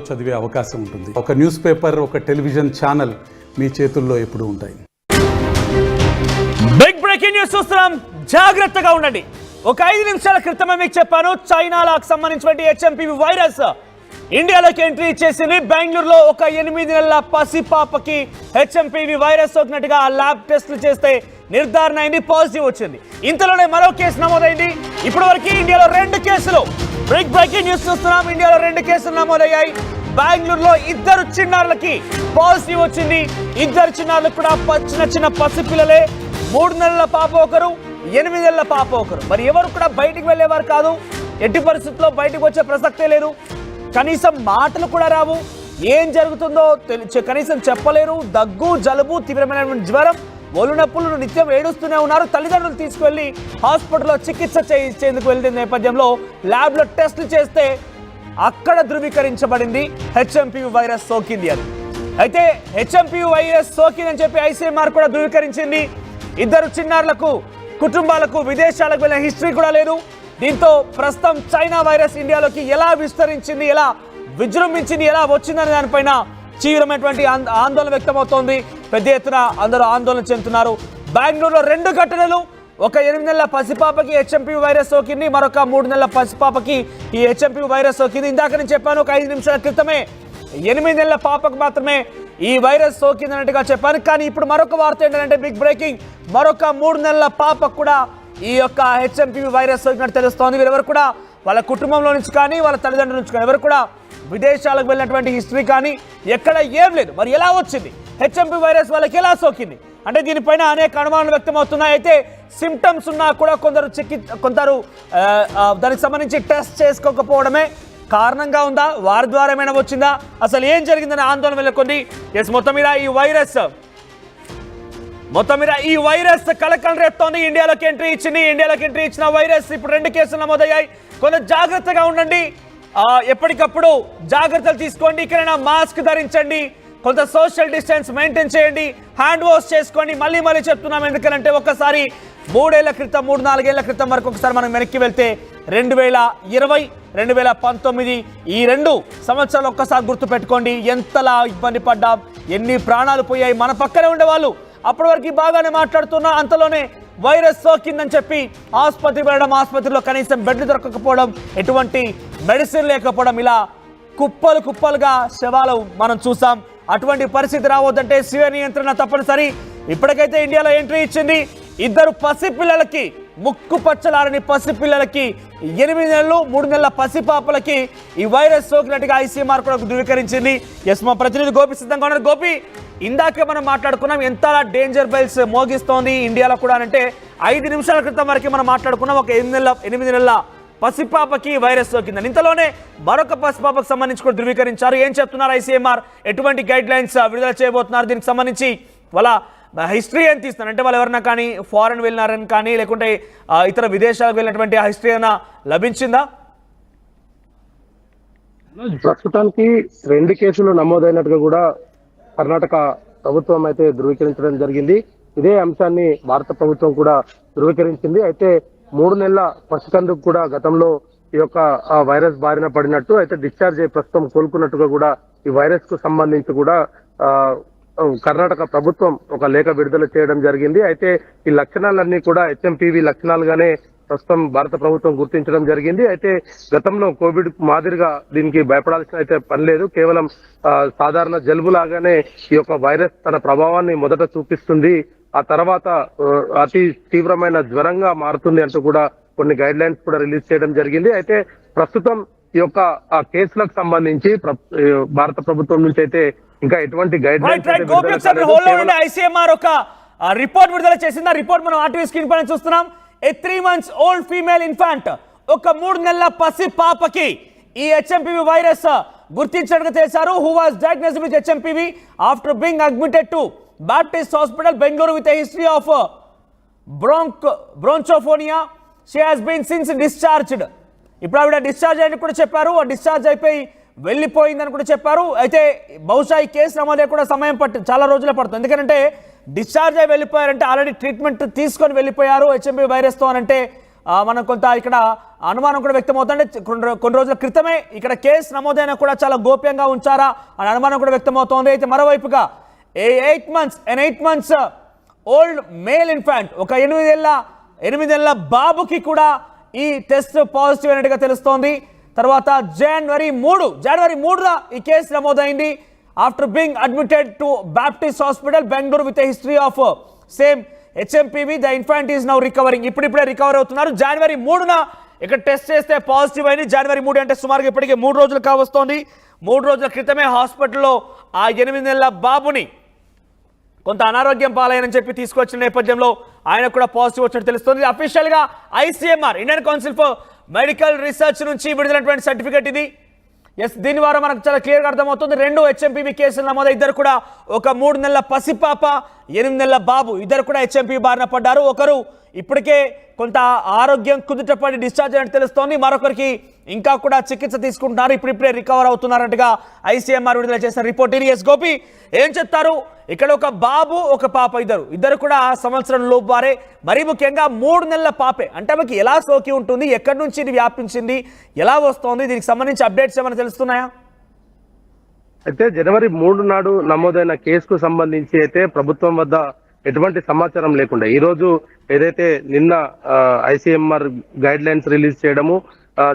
చదివే అవకాశం ఉంటుంది. ఒక న్యూస్ పేపర్, ఒక టెలివిజన్ ఛానల్ మీ చేతుల్లో ఎప్పుడు ఉంటాయి. బిగ్ బ్రేకింగ్ న్యూస్ చూస్తున్నాం, జాగ్రత్తగా ఉండండి. ఒక 5 నిమిషాల క్రితమే మీకు చెప్పాను, చైనాలకు సంబంధించిన HMPV వైరస్ ఇండియాలోకి ఎంట్రీ ఇచ్చేసింది. బెంగళూరులో ఒక 8 నెలల పసిపాపకి HMPV వైరస్ సోకినట్టుగా ల్యాబ్ టెస్టులు చేస్తే నిర్ధారణ అయింది, పాజిటివ్ వచ్చింది. ఇంతలోనే మరో కేసు నమోదైంది. ఇప్పటి వరకు ఇండియాలో 2 కేసులు. బిగ్ బ్రేకింగ్ న్యూస్ చూస్తున్నాం, ఇండియాలో 2 కేసులు నమోదయ్యాయి. బెంగళూరులో 2 చిన్నారులకి పాజిటివ్ వచ్చింది. 2 చిన్నారులకు కూడా చిన్న పసిపిల్లలే. 3 నెలల పాప ఒకరు, 8 నెలల పాప ఒకరు. మరి ఎవరు కూడా బయటికి వెళ్ళేవారు కాదు, ఎట్టి పరిస్థితుల్లో బయటకు వచ్చే ప్రసక్తే లేదు. కనీసం మాటలు కూడా రావు, ఏం జరుగుతుందో కనీసం చెప్పలేరు. దగ్గు, జలుబు, తీవ్రమైన జ్వరం, ఒళ్ళు నొప్పులు, నిత్యం ఏడుస్తూనే ఉన్నారు. తల్లిదండ్రులు తీసుకువెళ్ళి హాస్పిటల్లో చికిత్స చేయించేందుకు వెళ్తున్న నేపథ్యంలో ల్యాబ్లో టెస్టులు చేస్తే అక్కడ ధృవీకరించబడింది HMPV వైరస్ సోకింది అని. అయితే HMPV వైరస్ సోకిందని చెప్పి ICMR కూడా ధృవీకరించింది. 2 చిన్నారులకు కుటుంబాలకు విదేశాలకు వెళ్ళిన హిస్టరీ కూడా లేదు. దీంతో ప్రస్తుతం చైనా వైరస్ ఇండియాలోకి ఎలా విస్తరించింది, ఎలా విజృంభించింది, ఎలా వచ్చిందనే దానిపైన తీవ్రమైనటువంటి ఆందోళన వ్యక్తమవుతోంది. పెద్ద ఎత్తున అందరూ ఆందోళన చెందుతున్నారు. బెంగళూరులో 2 ఘటనలు. ఒక 8 నెలల పసిపాపకి HMPV వైరస్ సోకింది, మరొక 3 నెలల పసిపాపకి ఈ HMPV వైరస్ సోకింది. ఇందాక నేను చెప్పాను, ఒక 5 నిమిషాల క్రితమే 8 నెలల పాపకు మాత్రమే ఈ వైరస్ సోకింది అన్నట్టుగా చెప్పాను. కానీ ఇప్పుడు మరొక వార్త ఏంటంటే, బిగ్ బ్రేకింగ్, మరొక 3 నెలల పాపకు కూడా ఈ యొక్క HMPV వైరస్ సోకినట్టు తెలుస్తోంది. వీరెవరు కూడా వాళ్ళ కుటుంబంలో నుంచి కానీ వాళ్ళ తల్లిదండ్రుల నుంచి కానీ ఎవరు కూడా విదేశాలకు వెళ్ళినటువంటి హిస్టరీ కానీ ఎక్కడ ఏం లేదు. మరి ఎలా వచ్చింది HMPV వైరస్, వాళ్ళకి ఎలా సోకింది అంటే దీనిపైన అనేక అనుమానాలు వ్యక్తమవుతున్నాయి. అయితే సిమ్టమ్స్ ఉన్నా కూడా కొందరు దానికి సంబంధించి టెస్ట్ చేసుకోకపోవడమే కారణంగా ఉందా, వారి ద్వారా ఏమైనా వచ్చిందా, అసలు ఏం జరిగిందని ఆందోళన వెళ్ళకొంది. మొత్తం మీద ఈ వైరస్ కలకలం రేపుతోంది. ఇండియాలోకి ఎంట్రీ ఇచ్చిన వైరస్ ఇప్పుడు 2 కేసులు నమోదయ్యాయి. కొంత జాగ్రత్తగా ఉండండి, ఎప్పటికప్పుడు జాగ్రత్తలు తీసుకోండి. ఇక్కడైనా మాస్క్ ధరించండి, కొంత సోషల్ డిస్టెన్స్ మెయింటైన్ చేయండి, హ్యాండ్ వాష్ చేసుకోండి. మళ్ళీ చెప్తున్నాం, ఎందుకంటే ఒకసారి 3-4 ఏళ్ల క్రితం వరకు ఒకసారి మనం వెనక్కి వెళ్తే 2020, 2019 ఈ 2 సంవత్సరాలు ఒక్కసారి గుర్తు పెట్టుకోండి. ఎంతలా ఇబ్బంది పడ్డాం, ఎన్ని ప్రాణాలు పోయాయి. మన పక్కనే ఉండేవాళ్ళు అప్పటి వరకు బాగానే మాట్లాడుతున్నా, అంతలోనే వైరస్ సోకిందని చెప్పి ఆసుపత్రి వెళ్ళడం, ఆసుపత్రిలో కనీసం బెడ్లు దొరకకపోవడం, ఎటువంటి మెడిసిన్ లేకపోవడం, ఇలా కుప్పలుగా శవాలు మనం చూసాం. అటువంటి పరిస్థితి రావద్దంటే స్వీయ నియంత్రణ తప్పనిసరి. ఇప్పటికైతే ఇండియాలో ఎంట్రీ ఇచ్చింది. 2 పసిపిల్లలకి, ముక్కు పచ్చలారని పసిపిల్లలకి, 8 నెలలు 3 నెలల పసిపాపలకి ఈ వైరస్ సోకినట్టుగా ICMR కూడా ధృవీకరించింది. మా ప్రతినిధి గోపి సిద్ధంగా ఉన్నారు. గోపి, ఇందాకే మనం మాట్లాడుకున్నాం ఎంత డేంజర్ బెల్స్ మోగిస్తోంది ఇండియాలో కూడా అంటే 5 నిమిషాల క్రితం వరకు మనం మాట్లాడుకున్నాం ఒక 8 నెలల పసిపాపకి వైరస్ సోకిందని. ఇంతలోనే మరొక పసిపాపకు సంబంధించి కూడా ధృవీకరించారు. ఏం చెప్తున్నారు ICMR, ఎటువంటి గైడ్ లైన్స్ విడుదల చేయబోతున్నారు, దీనికి సంబంధించి వాళ్ళ హిస్టరీ ఏం తీస్తున్నారు అంటే వాళ్ళు ఎవరన్నా కానీ ఫారెన్ వెళ్ళినారని కానీ లేకుంటే ఇతర విదేశాలకు వెళ్ళినటువంటి ఆ హిస్టరీ ఏమైనా లభించిందా? ప్రస్తుతానికి 2 కేసులు నమోదైనట్టుగా కూడా కర్ణాటక ప్రభుత్వం అయితే ధృవీకరించడం జరిగింది. ఇదే అంశాన్ని భారత ప్రభుత్వం కూడా ధృవీకరించింది. అయితే 3 నెలల పసికందుకు కూడా గతంలో ఈ యొక్క వైరస్ బారిన పడినట్టు, అయితే డిశ్చార్జ్ అయ్యి ప్రస్తుతం కోలుకున్నట్టుగా కూడా ఈ వైరస్ కు సంబంధించి కూడా కర్ణాటక ప్రభుత్వం ఒక లేఖ విడుదల చేయడం జరిగింది. అయితే ఈ లక్షణాలన్నీ కూడా HMPV లక్షణాలుగానే ప్రస్తుతం భారత ప్రభుత్వం గుర్తించడం జరిగింది. అయితే గతంలో కోవిడ్ మాదిరిగా దీనికి భయపడాల్సిన అయితే పని లేదు. కేవలం సాధారణ జలుబు లాగానే ఈ యొక్క వైరస్ తన ప్రభావాన్ని మొదట చూపిస్తుంది, ఆ తర్వాత అతి తీవ్రమైన జ్వరంగా మారుతుంది అంటూ కూడా కొన్ని గైడ్ లైన్స్ కూడా రిలీజ్ చేయడం జరిగింది. అయితే ప్రస్తుతం ఈ యొక్క కేసులకు సంబంధించి భారత ప్రభుత్వం నుంచి అయితే ఇంకా ఎటువంటి గైడ్ లైన్స్ ICMR ఒక రిపోర్ట్ విడుదల చేసింది. ఆ రిపోర్ట్ మనం RTV స్క్రీన్ పైన చూస్తున్నాం. A 3 months old female infant, ఒక 3 నెలల పసి పాపకి ఈ HMPV వైరస్ గుర్తించడానికి చేశారు. Who was diagnosed with HMPV after being admitted to Baptist Hospital, Bengaluru with a history of bronchophonia. She has been since discharged. ఇప్పుడు ఆవిడ డిశ్చార్జ్ అయిన కూడా చెప్పారు, డిశ్చార్జ్ అయిపోయి వెళ్ళిపోయిందని కూడా చెప్పారు. అయితే బహుశా ఈ కేసు నమోదే కూడా సమయం చాలా రోజులే పడుతుంది. ఎందుకంటే డిశ్చార్జ్ అయి వెళ్ళిపోయారంటే ఆల్రెడీ ట్రీట్మెంట్ తీసుకొని వెళ్ళిపోయారు HMPV వైరస్తో అని అంటే మనం కొంత ఇక్కడ అనుమానం కూడా వ్యక్తమవుతుంటే కొన్ని రోజుల క్రితమే ఇక్కడ కేసు నమోదైనా కూడా చాలా గోప్యంగా ఉంచారా అని అనుమానం కూడా వ్యక్తమవుతోంది. అయితే మరోవైపుగా 8 months ఓల్డ్ మేల్ ఇన్ఫాంట్, ఒక 8 ఏళ్ల బాబుకి కూడా ఈ టెస్ట్ పాజిటివ్ అయినట్టుగా తెలుస్తోంది. తర్వాత జనవరి 3న ఈ కేసు నమోదైంది. After being admitted to Baptist hospital Bengaluru with a history of same HMPV, the infant is now recovering. ఇప్పుడిప్పుడే రికవర్ అవుతున్నారు. జనవరి 3న ఇక్కడ టెస్ట్ చేస్తే పాజిటివ్ అయింది. జనవరి 3 అంటే సుమారుగా ఇప్పటికే 3 రోజులు కావస్తోంది. 3 రోజుల క్రితమే హాస్పిటల్లో ఆ 8 ఏళ్ల బాబుని కొంత అనారోగ్యం పాలైనని చెప్పి తీసుకొచ్చిన నేపథ్యంలో ఆయన కూడా పాజిటివ్ వచ్చినట్టు తెలుస్తుంది. అఫీషియల్గా ICMR, Indian council for medical research నుంచి విడుదలైనటువంటి సర్టిఫికేట్ ఇది. దీని ద్వారా మనకు చాలా క్లియర్గా అర్థమవుతుంది. 2 HMPV కేసులు నమోదు, ఇద్దరు కూడా ఒక 3 నెలల పసిపాప 8 నెలల బాబు ఇద్దరు కూడా HMPV బారిన పడ్డారు. ఒకరు ఇప్పటికే కొంత ఆరోగ్యం కుదుటపడి డిశ్చార్జ్ అయినట్టు తెలుస్తోంది, మరొకరికి ఇంకా కూడా చికిత్స తీసుకుంటున్నారు, ఇప్పుడిప్పుడే రికవర్ అవుతున్నారంటగా ICMR విడుదల చేసిన రిపోర్ట్. గోపి ఏం చెప్తారు? ఇక్కడ ఒక బాబు ఒక పాప ఇద్దరు కూడా సంవత్సరం లోపు వారే, మరీ ముఖ్యంగా 3 నెలల పాపే. అంటే ఆమెకి ఎలా సోకి ఉంటుంది, ఎక్కడి నుంచి ఇది వ్యాపించింది, ఎలా వస్తోంది, దీనికి సంబంధించి అప్డేట్స్ ఏమైనా తెలుస్తున్నాయా? అయితే జనవరి 3 నాడు నమోదైన కేసుకు సంబంధించి అయితే ప్రభుత్వం వద్ద ఎటువంటి సమాచారం లేకుండా ఈ రోజు ఏదైతే నిన్న ICMR గైడ్ లైన్స్ రిలీజ్ చేయడము,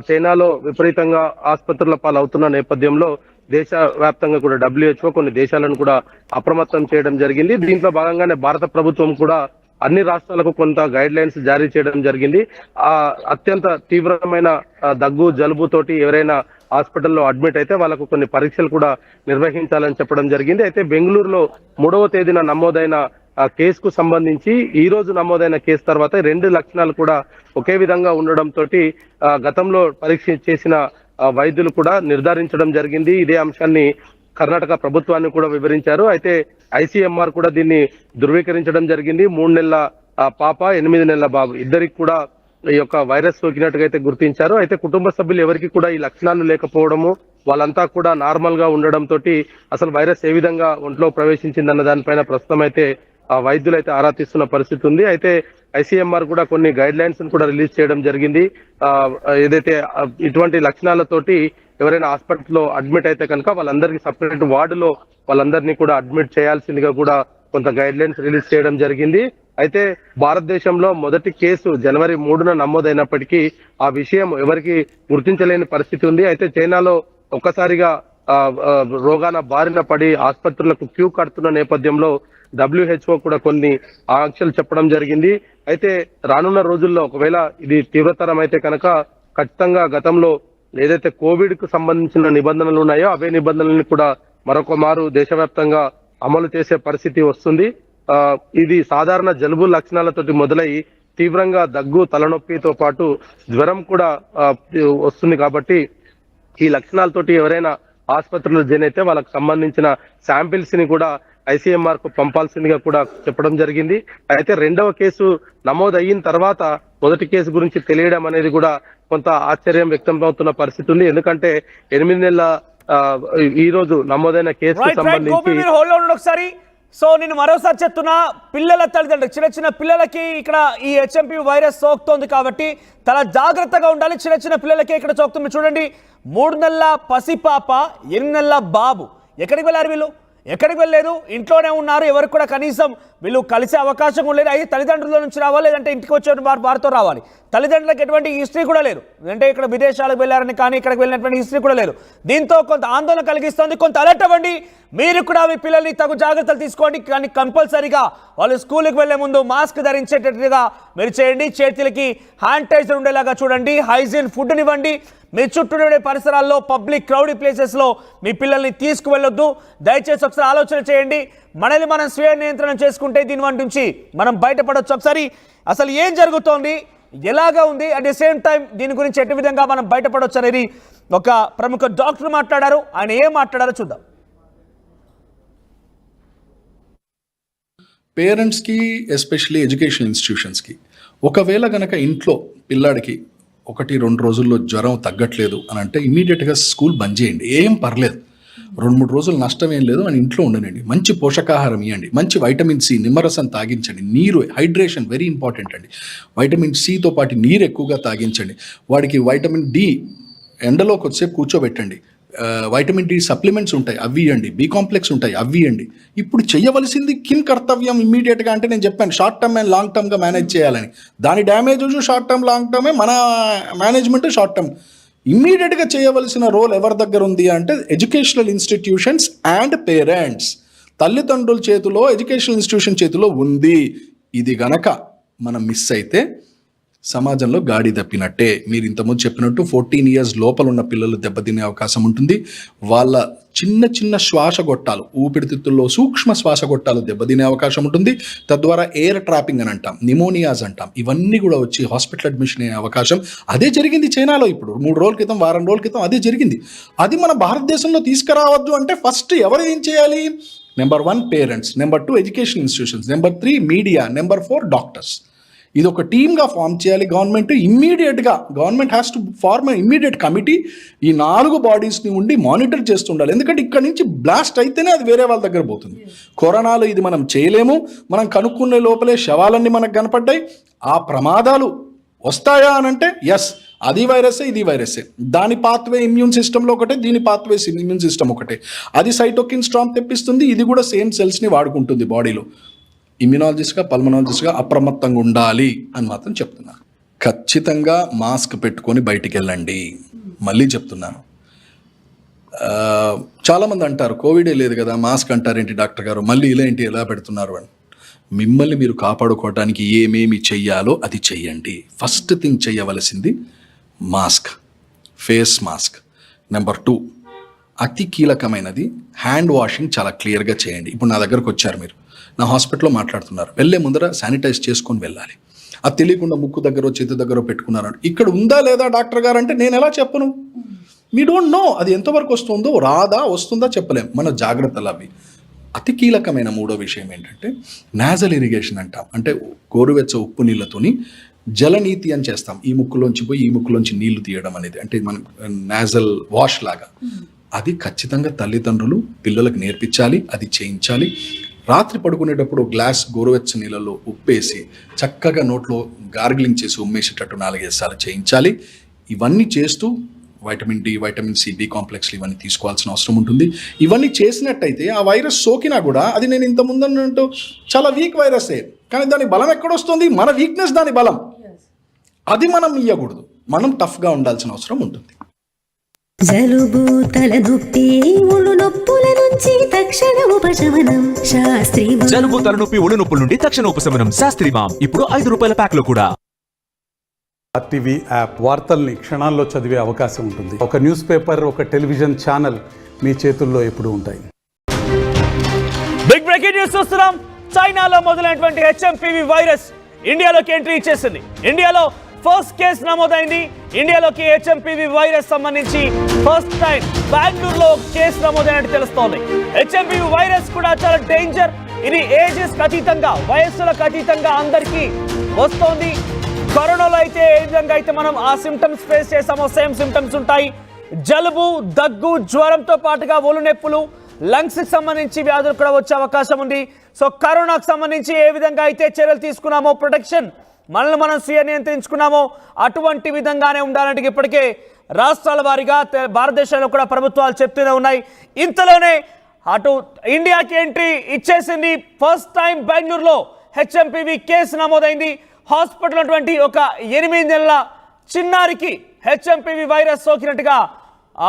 చైనాలో విపరీతంగా ఆసుపత్రుల పాలవుతున్న నేపథ్యంలో దేశవ్యాప్తంగా కూడా WHO కొన్ని దేశాలను కూడా అప్రమత్తం చేయడం జరిగింది. దీంట్లో భాగంగానే భారత ప్రభుత్వం కూడా అన్ని రాష్ట్రాలకు కొంత గైడ్ లైన్స్ జారీ చేయడం జరిగింది. అత్యంత తీవ్రమైన దగ్గు జలుబు తోటి ఎవరైనా హాస్పిటల్లో అడ్మిట్ అయితే వాళ్ళకు కొన్ని పరీక్షలు కూడా నిర్వహించాలని చెప్పడం జరిగింది. అయితే బెంగళూరులో 3వ తేదీన నమోదైన కేసుకు సంబంధించి ఈ రోజు నమోదైన కేసు తర్వాత 2 లక్షణాలు కూడా ఒకే విధంగా ఉండడంతో గతంలో పరీక్ష చేసిన వైద్యులు కూడా నిర్ధారించడం జరిగింది. ఇదే అంశాన్ని కర్ణాటక ప్రభుత్వాన్ని కూడా వివరించారు. అయితే ICMR కూడా దీన్ని ధృవీకరించడం జరిగింది. 3 నెలల పాప 8 నెలల బాబు ఇద్దరికి కూడా ఈ యొక్క వైరస్ సోకినట్టుగా అయితే గుర్తించారు. అయితే కుటుంబ సభ్యులు ఎవరికి కూడా ఈ లక్షణాలు లేకపోవడము, వాళ్ళంతా కూడా నార్మల్ గా ఉండడం తోటి అసలు వైరస్ ఏ విధంగా ఒంట్లో ప్రవేశించిందన్న దానిపైన ప్రస్తుతం అయితే వైద్యులు అయితే ఆరా తీస్తున్న పరిస్థితి ఉంది. అయితే ICMR కూడా కొన్ని గైడ్ లైన్స్ కూడా రిలీజ్ చేయడం జరిగింది. ఏదైతే ఇటువంటి లక్షణాలతోటి ఎవరైనా హాస్పిటల్లో అడ్మిట్ అయితే కనుక వాళ్ళందరికీ సపరేట్ వార్డులో వాళ్ళందరినీ కూడా అడ్మిట్ చేయాల్సిందిగా కూడా కొంత గైడ్ లైన్స్ రిలీజ్ చేయడం జరిగింది. అయితే భారతదేశంలో మొదటి కేసు జనవరి 3న నమోదైనప్పటికీ ఆ విషయం ఎవరికి గుర్తించలేని పరిస్థితి ఉంది. అయితే చైనాలో ఒక్కసారిగా రోగాన బారిన పడి ఆసుపత్రులకు క్యూ కడుతున్న నేపథ్యంలో WHO కూడా కొన్ని ఆంక్షలు చెప్పడం జరిగింది. అయితే రానున్న రోజుల్లో ఒకవేళ ఇది తీవ్రతరం అయితే కనుక ఖచ్చితంగా గతంలో ఏదైతే కోవిడ్ కు సంబంధించిన నిబంధనలు ఉన్నాయో అవే నిబంధనలను కూడా మరొక మారు దేశవ్యాప్తంగా అమలు చేసే పరిస్థితి వస్తుంది. ఇది సాధారణ జలుబు లక్షణాలతోటి మొదలై తీవ్రంగా దగ్గు తలనొప్పితో పాటు జ్వరం కూడా వస్తుంది. కాబట్టి ఈ లక్షణాలతోటి ఎవరైనా ఆసుపత్రిలో జాయిన్ అయితే వాళ్ళకి సంబంధించిన శాంపిల్స్ ని కూడా ICMR కు పంపాల్సిందిగా కూడా చెప్పడం జరిగింది. అయితే 2వ కేసు నమోదు అయిన తర్వాత మొదటి కేసు గురించి తెలియడం అనేది కూడా కొంత ఆశ్చర్యం వ్యక్తం అవుతున్న పరిస్థితి ఉంది. ఎందుకంటే 8 నెలల ఈ రోజు నమోదైన కేసుకు సంబంధించి సో నేను మరోసారి చెప్తున్నా, పిల్లల తల్లిదండ్రులు చిన్న పిల్లలకి ఇక్కడ ఈ HMPV వైరస్ సోకుతోంది కాబట్టి చాలా జాగ్రత్తగా ఉండాలి. చిన్న పిల్లలకి ఇక్కడ సోకుతుంది. చూడండి, 3 నెలల పసిపాప 8 నెలల బాబు ఎక్కడికి వెళ్ళారు? వీళ్ళు ఎక్కడికి వెళ్ళలేదు, ఇంట్లోనే ఉన్నారు. ఎవరికి కూడా కనీసం వీళ్ళు కలిసే అవకాశం లేదు. అయితే తల్లిదండ్రుల నుంచి రావాలి, లేదంటే ఇంటికి వచ్చే వారితో రావాలి. తల్లిదండ్రులకు ఎటువంటి హిస్టరీ కూడా లేదు, అంటే ఇక్కడ విదేశాలకు వెళ్ళారని కానీ ఇక్కడికి వెళ్ళినటువంటి హిస్టరీ కూడా లేదు. దీంతో కొంత ఆందోళన కలిగిస్తుంది. కొంత అలర్ట్ అవ్వండి. మీరు కూడా మీ పిల్లల్ని తగు జాగ్రత్తలు తీసుకోండి. కానీ కంపల్సరీగా వాళ్ళు స్కూల్కి వెళ్లే ముందు మాస్క్ ధరించేటట్టుగా మీరు చేయండి. చేతులకి శానిటైజర్ ఉండేలాగా చూడండి. హైజీన్ ఫుడ్ని ఇవ్వండి. మీ చుట్టూ ఉండే పరిసరాల్లో పబ్లిక్ క్రౌడీ ప్లేసెస్లో మీ పిల్లల్ని తీసుకువెళ్ళొద్దు. దయచేసి ఒకసారి ఆలోచన చేయండి. మనల్ని మనం స్వీయ నియంత్రణ చేసుకుంటే దీని వంటి నుంచి మనం బయటపడవచ్చు. ఒకసారి అసలు ఏం జరుగుతోంది, ఎలాగా ఉంది, అట్ ది సేమ్ టైం దీని గురించి ఎట్టి విధంగా మనం బయటపడవచ్చు అనేది ఒక ప్రముఖ డాక్టర్ మాట్లాడారు. ఆయన ఏం మాట్లాడారో చూద్దాం. పేరెంట్స్కి ఎస్పెషల్లీ ఎడ్యుకేషన్ ఇన్స్టిట్యూషన్స్కి ఒకవేళ కనుక ఇంట్లో పిల్లాడికి 1-2 రోజుల్లో జ్వరం తగ్గట్లేదు అని అంటే ఇమీడియట్గా స్కూల్ బంద్ చేయండి. ఏం పర్లేదు. 2-3 రోజులు నష్టం ఏం లేదు, అని ఇంట్లో ఉండనండి. మంచి పోషకాహారం ఇవ్వండి, మంచి వైటమిన్ సి, నిమ్మరసం తాగించండి, నీరు, హైడ్రేషన్ వెరీ ఇంపార్టెంట్ అండి. వైటమిన్ సితో పాటు నీరు ఎక్కువగా తాగించండి. వాడికి వైటమిన్ డి ఎండలో కొద్దిసేపు కూర్చోబెట్టండి. వైటమిన్ డి సప్లిమెంట్స్ ఉంటాయి, అవి ఇవ్వండి. బి కాంప్లెక్స్ ఉంటాయి, అవి ఇవ్వండి. ఇప్పుడు చేయవలసింది కిమ్ కర్తవ్యం ఇమ్మీడియట్గా అంటే నేను చెప్పాను షార్ట్ టర్మ్ అండ్ లాంగ్ టర్మ్గా మేనేజ్ చేయాలని. దాని డ్యామేజ్ షార్ట్ టర్మ్ లాంగ్ టర్మే, మన మేనేజ్మెంట్ షార్ట్ టర్మ్. ఇమ్మీడియట్గా చేయవలసిన రోల్ ఎవరి దగ్గర ఉంది అంటే ఎడ్యుకేషనల్ ఇన్స్టిట్యూషన్స్ అండ్ పేరెంట్స్. తల్లిదండ్రుల చేతిలో, ఎడ్యుకేషనల్ ఇన్స్టిట్యూషన్ చేతిలో ఉంది. ఇది గనక మనం మిస్ అయితే సమాజంలో గాడి తప్పినట్టే. మీరు ఇంతకుముందు చెప్పినట్టు 14 years లోపల ఉన్న పిల్లలు దెబ్బతినే అవకాశం ఉంటుంది. వాళ్ళ చిన్న చిన్న శ్వాసగొట్టాలు, ఊపిరితిత్తుల్లో సూక్ష్మ శ్వాసగొట్టాలు దెబ్బతినే అవకాశం ఉంటుంది. తద్వారా ఎయిర్ ట్రాపింగ్ అని అంటాం, నిమోనియాస్ అంటాం, ఇవన్నీ కూడా వచ్చి హాస్పిటల్ అడ్మిషన్ అయ్యే అవకాశం. అదే జరిగింది చైనాలో ఇప్పుడు 3 రోజుల క్రితం, వారం రోజుల క్రితం అదే జరిగింది. అది మన భారతదేశంలో తీసుకురావద్దు అంటే ఫస్ట్ ఎవరు ఏం చేయాలి? Number 1 parents, number 2 education institutions, number 3 media, number 4 doctors. ఇది ఒక టీమ్గా ఫామ్ చేయాలి గవర్నమెంట్. ఇమ్మీడియట్గా government has to form immediate committee. ఈ 4 బాడీస్ని ఉండి మానిటర్ చేస్తుండాలి. ఎందుకంటే ఇక్కడ నుంచి బ్లాస్ట్ అయితేనే అది వేరే వాళ్ళ దగ్గర పోతుంది. కరోనాలో ఇది మనం చేయలేము. మనం కనుక్కునే లోపలే శవాలన్నీ మనకు కనపడ్డాయి. ఆ ప్రమాదాలు వస్తాయా అనంటే ఎస్, అది వైరసే, ఇది వైరసే. దాని పాత్వే ఇమ్యూన్ సిస్టంలో ఒకటే, దీని పాత్వే ఇమ్యూన్ సిస్టమ్ ఒకటే. అది సైటోకిన్ స్ట్రామ్ తెప్పిస్తుంది, ఇది కూడా సేమ్ సెల్స్ని వాడుకుంటుంది బాడీలో. ఇమ్యునాలజిస్ట్గా, పల్మనాలజిస్ట్గా అప్రమత్తంగా ఉండాలి అని మాత్రం చెప్తున్నాను. ఖచ్చితంగా మాస్క్ పెట్టుకొని బయటికి వెళ్ళండి. మళ్ళీ చెప్తున్నాను, చాలామంది అంటారు కోవిడే లేదు కదా, మాస్క్ అంటారేంటి డాక్టర్ గారు, మళ్ళీ ఇలా ఏంటి ఎలా పెడుతున్నారు అని. మిమ్మల్ని మీరు కాపాడుకోవడానికి ఏమేమి చెయ్యాలో అది చెయ్యండి. ఫస్ట్ థింగ్ చేయవలసింది మాస్క్, ఫేస్ మాస్క్. నెంబర్ 2 అతి కీలకమైనది హ్యాండ్ వాషింగ్ చాలా క్లియర్గా చేయండి. ఇప్పుడు నా దగ్గరకు వచ్చారు, మీరు నా హాస్పిటల్లో మాట్లాడుతున్నారు, వెళ్ళే ముందర శానిటైజ్ చేసుకొని వెళ్ళాలి. అది తెలియకుండా ముక్కు దగ్గర, చేతి దగ్గర పెట్టుకున్నారు. ఇక్కడ ఉందా లేదా డాక్టర్ గారు అంటే నేను ఎలా చెప్పను? మీ డోంట్ నో అది ఎంతవరకు వస్తుందో, రాదా, వస్తుందా చెప్పలేం. మన జాగ్రత్తలు అవి. అతి కీలకమైన 3వ విషయం ఏంటంటే నాజల్ ఇరిగేషన్ అంటాం. అంటే గోరువెచ్చ ఉప్పు నీళ్ళతోని జలనీతి అని చేస్తాం. ఈ ముక్కులోంచి పోయి ఈ ముక్కులోంచి నీళ్లు తీయడం అనేది, అంటే మనం నాజల్ వాష్ లాగా. అది ఖచ్చితంగా తల్లిదండ్రులు పిల్లలకు నేర్పించాలి, అది చేయించాలి. రాత్రి పడుకునేటప్పుడు గ్లాస్ గోరువెచ్చ నీళ్ళలో ఉప్పేసి చక్కగా నోట్లో గార్గిలింగ్ చేసి ఉమ్మేసేటట్టు 4-5 సార్లు చేయించాలి. ఇవన్నీ చేస్తూ vitamin D, vitamin C, B కాంప్లెక్స్లు ఇవన్నీ తీసుకోవాల్సిన అవసరం ఉంటుంది. ఇవన్నీ చేసినట్టయితే ఆ వైరస్ సోకినా కూడా అది నేను ఇంత ముందన్నట్టు చాలా వీక్ వైరసే, కానీ దాని బలం ఎక్కడొస్తుంది? మన వీక్నెస్ దాని బలం. అది మనం ఇవ్వకూడదు. మనం టఫ్గా ఉండాల్సిన అవసరం ఉంటుంది. జలుబు, తలనొప్పి, ఒళ్ళు నొప్పుల నుంచి తక్షణ ఉపశమనం శాస్త్రీ. జలుబు, తలనొప్పి, ఒళ్ళు నొప్పుల నుండి తక్షణ ఉపశమనం శాస్త్రీ మామ్. ఇప్పుడు ₹5 ప్యాక్లో కూడా. ఆర్టీవీ యాప్ వార్తల్ని క్షణాల్లో చదివే అవకాశం ఉంటుంది. ఒక న్యూస్ పేపర్, ఒక టెలివిజన్ ఛానల్ మీ చేతుల్లో ఎప్పుడూ ఉంటాయి. బిగ్ బ్రేకింగ్ న్యూస్ చూస్తున్నాం. చైనాలో మొదలైనటువంటి హెచ్ఎంపీవీ వైరస్ ఇండియాలోకి ఎంట్రీ ఇచ్చేసింది. ఇండియాలో ఫస్ట్ కేసు నమోదైంది. ఇండియాలోకి హెచ్ఎంపీవీ వైరస్ సంబంధించి ఫస్ట్ టైం బెంగళూరులో కేసు నమోదైనట్టు తెలుస్తోంది. హెచ్ఎంపీవీ వైరస్ కూడా చాలా డేంజర్. ఇది ఏజెస్ అతీతంగా, వయస్సులకు అతీతంగా అందరికీ వస్తోంది. కరోనాలో అయితే ఏ విధంగా అయితే మనం ఆ సిమ్టమ్స్ ఫేస్ చేసామో సేమ్ సిమ్టమ్స్ ఉంటాయి. జలుబు, దగ్గు, జ్వరంతో పాటుగా ఒళ్ళు నొప్పులు, లంగ్స్కి సంబంధించి వ్యాధులు కూడా వచ్చే అవకాశం ఉంది. సో కరోనాకు సంబంధించి ఏ విధంగా అయితే చర్యలు తీసుకున్నామో, ప్రొటెక్షన్ మనల్ని మనం స్వీయ నియంత్రించుకున్నామో అటువంటి విధంగానే ఉండాలంటే ఇప్పటికే రాష్ట్రాల వారీగా భారతదేశంలో కూడా ప్రభుత్వాలు చెప్తూనే ఉన్నాయి. ఇంతలోనే అటు ఇండియాకి ఎంట్రీ ఇచ్చేసింది. ఫస్ట్ టైం బెంగళూరులో హెచ్ఎంపీవీ కేసు నమోదైంది. హాస్పిటల్ ఉన్నటువంటి ఒక 8 నెలల చిన్నారికి హెచ్ఎంపీవీ వైరస్ సోకినట్టుగా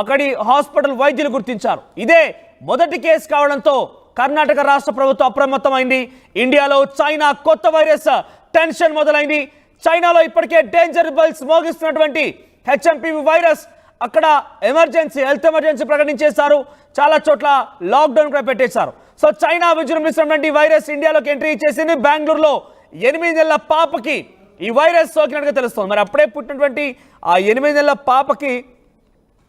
అక్కడి హాస్పిటల్ వైద్యులు గుర్తించారు. ఇదే మొదటి కేసు కావడంతో కర్ణాటక రాష్ట్ర ప్రభుత్వం అప్రమత్తమైంది. ఇండియాలో చైనా కొత్త వైరస్ టెన్షన్ మొదలైంది. చైనాలో ఇప్పటికే డేంజర్ బెల్స్ మోగిస్తున్నటువంటి హెచ్ఎంపీవీ వైరస్ అక్కడ ఎమర్జెన్సీ, హెల్త్ ఎమర్జెన్సీ ప్రకటించేశారు. చాలా చోట్ల లాక్డౌన్ కూడా పెట్టేశారు. సో చైనా విజృంభిస్తున్నటువంటి వైరస్ ఇండియాలోకి ఎంట్రీ ఇచ్చేసింది. బెంగళూరులో 8 నెలల పాపకి ఈ వైరస్ సోకినట్టుగా తెలుస్తుంది. మరి అప్పుడే పుట్టినటువంటి ఆ 8 నెలల పాపకి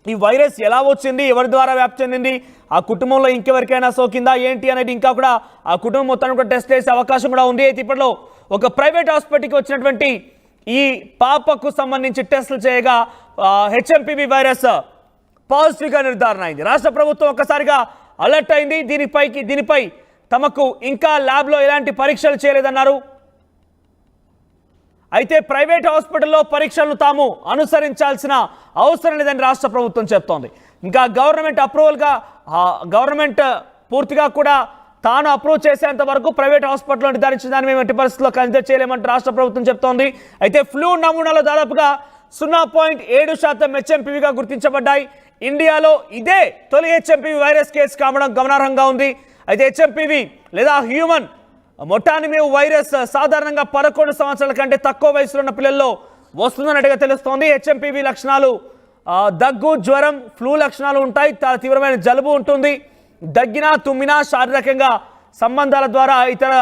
ఈ వైరస్ ఎలా వచ్చింది, ఎవరి ద్వారా వ్యాప్తి చెందింది, ఆ కుటుంబంలో ఇంకెవరికైనా సోకిందా ఏంటి అనేది ఇంకా కూడా ఆ కుటుంబం మొత్తాన్ని కూడా టెస్ట్ చేసే అవకాశం కూడా ఉంది. అయితే ఇప్పట్లో ఒక ప్రైవేట్ హాస్పిటల్కి వచ్చినటువంటి ఈ పాపకు సంబంధించి టెస్టులు చేయగా హెచ్ఎంపీవీ వైరస్ పాజిటివ్ గా నిర్ధారణ అయింది. రాష్ట్ర ప్రభుత్వం ఒక్కసారిగా అలర్ట్ అయింది. దీనిపై తమకు ఇంకా ల్యాబ్ లో ఎలాంటి పరీక్షలు చేయలేదన్నారు. అయితే ప్రైవేట్ హాస్పిటల్లో పరీక్షలను తాము అనుసరించాల్సిన అవసరం లేదని రాష్ట్ర ప్రభుత్వం చెప్తోంది. ఇంకా గవర్నమెంట్ పూర్తిగా కూడా తాను అప్రూవ్ చేసేంత వరకు ప్రైవేట్ హాస్పిటల్లో నిర్ధారించిన దాన్ని మేము ఎట్టి పరిస్థితుల్లో కన్సిడర్ చేయలేమంటూ రాష్ట్ర ప్రభుత్వం చెప్తోంది. అయితే ఫ్లూ నమూనాలో దాదాపుగా 0.7% హెచ్ఎంపీవీగా గుర్తించబడ్డాయి. ఇండియాలో ఇదే తొలి హెచ్ఎంపీవీ వైరస్ కేసు కావడం గమనార్హంగా ఉంది. అయితే హెచ్ఎంపీవీ లేదా హ్యూమన్ మొటానిమేవ్ వైరస్ సాధారణంగా 11 సంవత్సరాల కంటే తక్కువ వయసులో ఉన్న పిల్లల్లో వస్తుందన్నట్టుగా తెలుస్తోంది. హెచ్ఎంపీవీ లక్షణాలు దగ్గు, జ్వరం, ఫ్లూ లక్షణాలు ఉంటాయి. చాలా తీవ్రమైన జలుబు ఉంటుంది. దగ్గినా, తుమ్మినా, శారీరకంగా సంబంధాల ద్వారా ఇతర